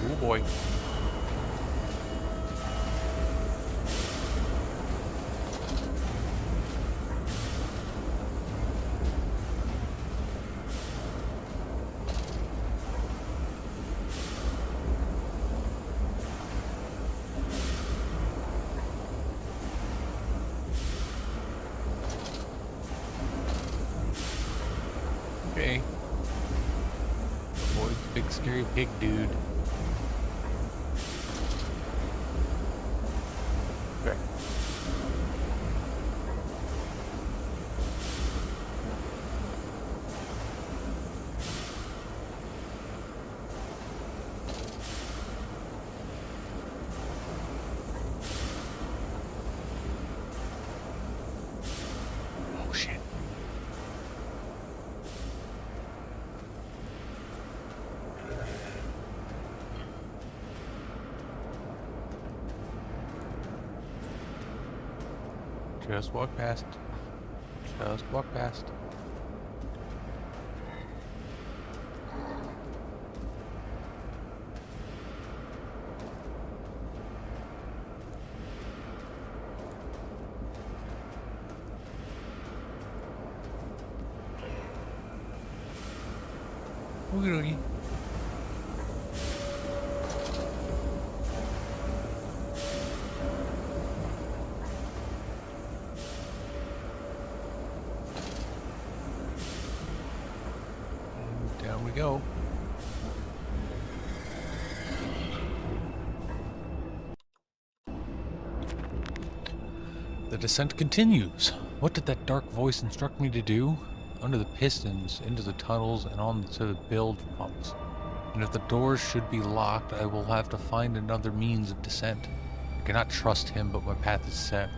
Oh boy. Okay. Avoid the big scary pig dude. Okay. Oh shit. Just walk past. Just walk past. Oogie doogie. Down we go. The descent continues. What did that dark voice instruct me to do? Under the pistons, into the tunnels, and on to the bilge pumps. And if the doors should be locked, I will have to find another means of descent. I cannot trust him, but my path is set.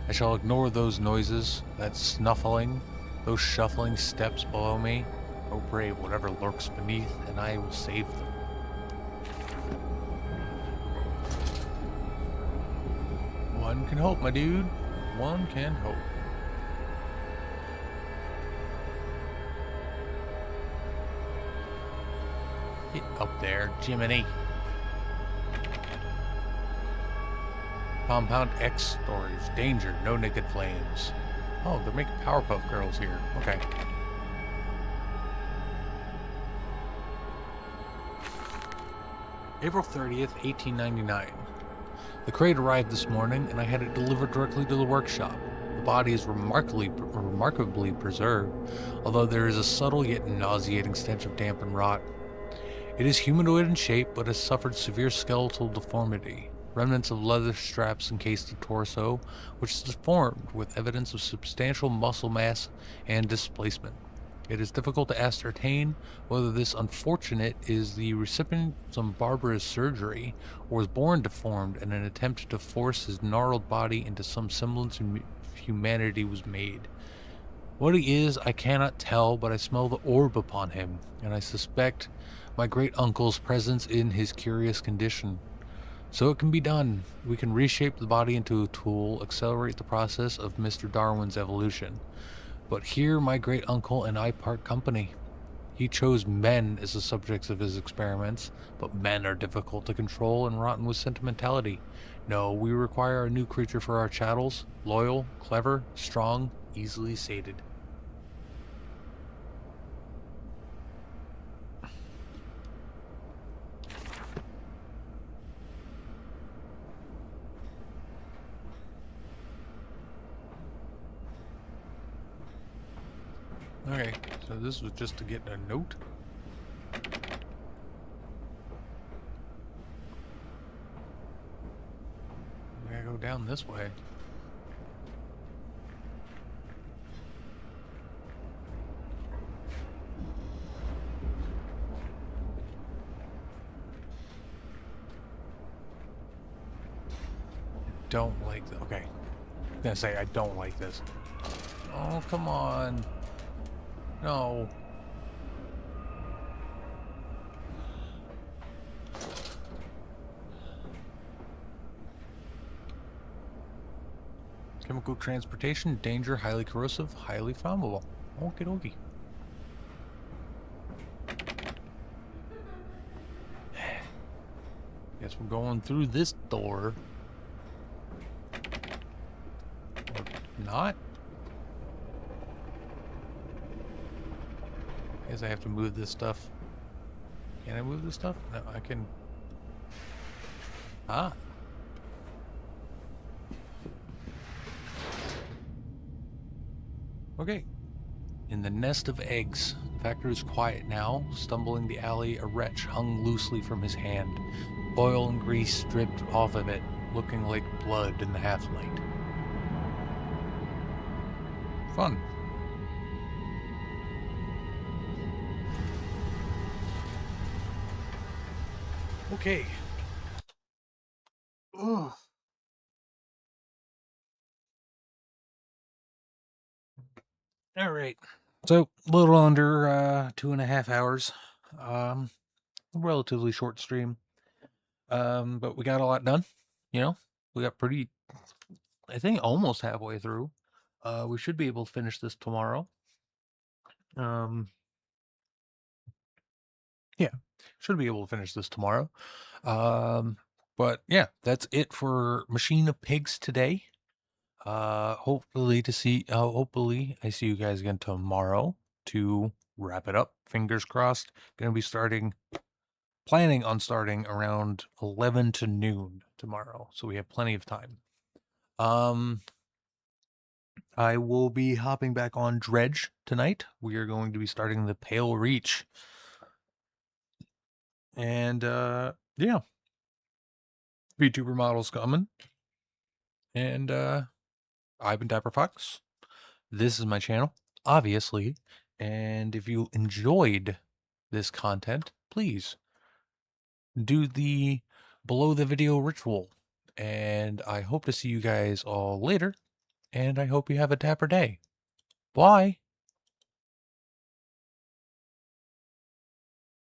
I shall ignore those noises, that snuffling, those shuffling steps below me. Oh, brave whatever lurks beneath, and I will save them. One can hope, my dude. One can hope. Get up there, Jiminy. Compound X storage. Danger, no naked flames. Oh, they're making Powerpuff Girls here. Okay. April 30th, 1899. The crate arrived this morning, and I had it delivered directly to the workshop. The body is remarkably preserved, although there is a subtle yet nauseating stench of damp and rot. It is humanoid in shape, but has suffered severe skeletal deformity. Remnants of leather straps encase the torso, which is deformed, with evidence of substantial muscle mass and displacement. It is difficult to ascertain whether this unfortunate is the recipient of some barbarous surgery or was born deformed in an attempt to force his gnarled body into some semblance of humanity was made. What he is, I cannot tell, but I smell the orb upon him, and I suspect my great-uncle's presence in his curious condition. So it can be done. We can reshape the body into a tool, accelerate the process of Mr. Darwin's evolution. But here my great-uncle and I part company. He chose men as the subjects of his experiments, but men are difficult to control and rotten with sentimentality. No, we require a new creature for our chattels, loyal, clever, strong, easily sated. Okay, so this was just to get a note. We gotta go down this way. I don't like this. Okay. I'm gonna say I don't like this. Oh, come on. No. Chemical transportation, danger, highly corrosive, highly flammable. Okie dokie. Guess we're going through this door. Or not? Guess I have to move this stuff. Can I move this stuff? No, I can. Ah. Okay. In the nest of eggs. The factory is quiet now. Stumbling the alley, a wretch hung loosely from his hand. Oil and grease dripped off of it, looking like blood in the half-light. Fun. Okay. Ugh. All right. So, a little under 2.5 hours. Relatively short stream. But we got a lot done. You know, we got pretty, I think, almost halfway through. We should be able to finish this tomorrow. Yeah, should be able to finish this tomorrow. But yeah, that's it for Machine of Pigs today. Hopefully I see you guys again tomorrow to wrap it up. Fingers crossed. Gonna be planning on starting around 11 to noon tomorrow, so we have plenty of time. I will be hopping back on Dredge tonight. We are going to be starting the Pale Reach. And yeah. VTuber models coming. And I've been Dapper Fox. This is my channel, obviously. And if you enjoyed this content, please do the below the video ritual. And I hope to see you guys all later. And I hope you have a dapper day. Bye.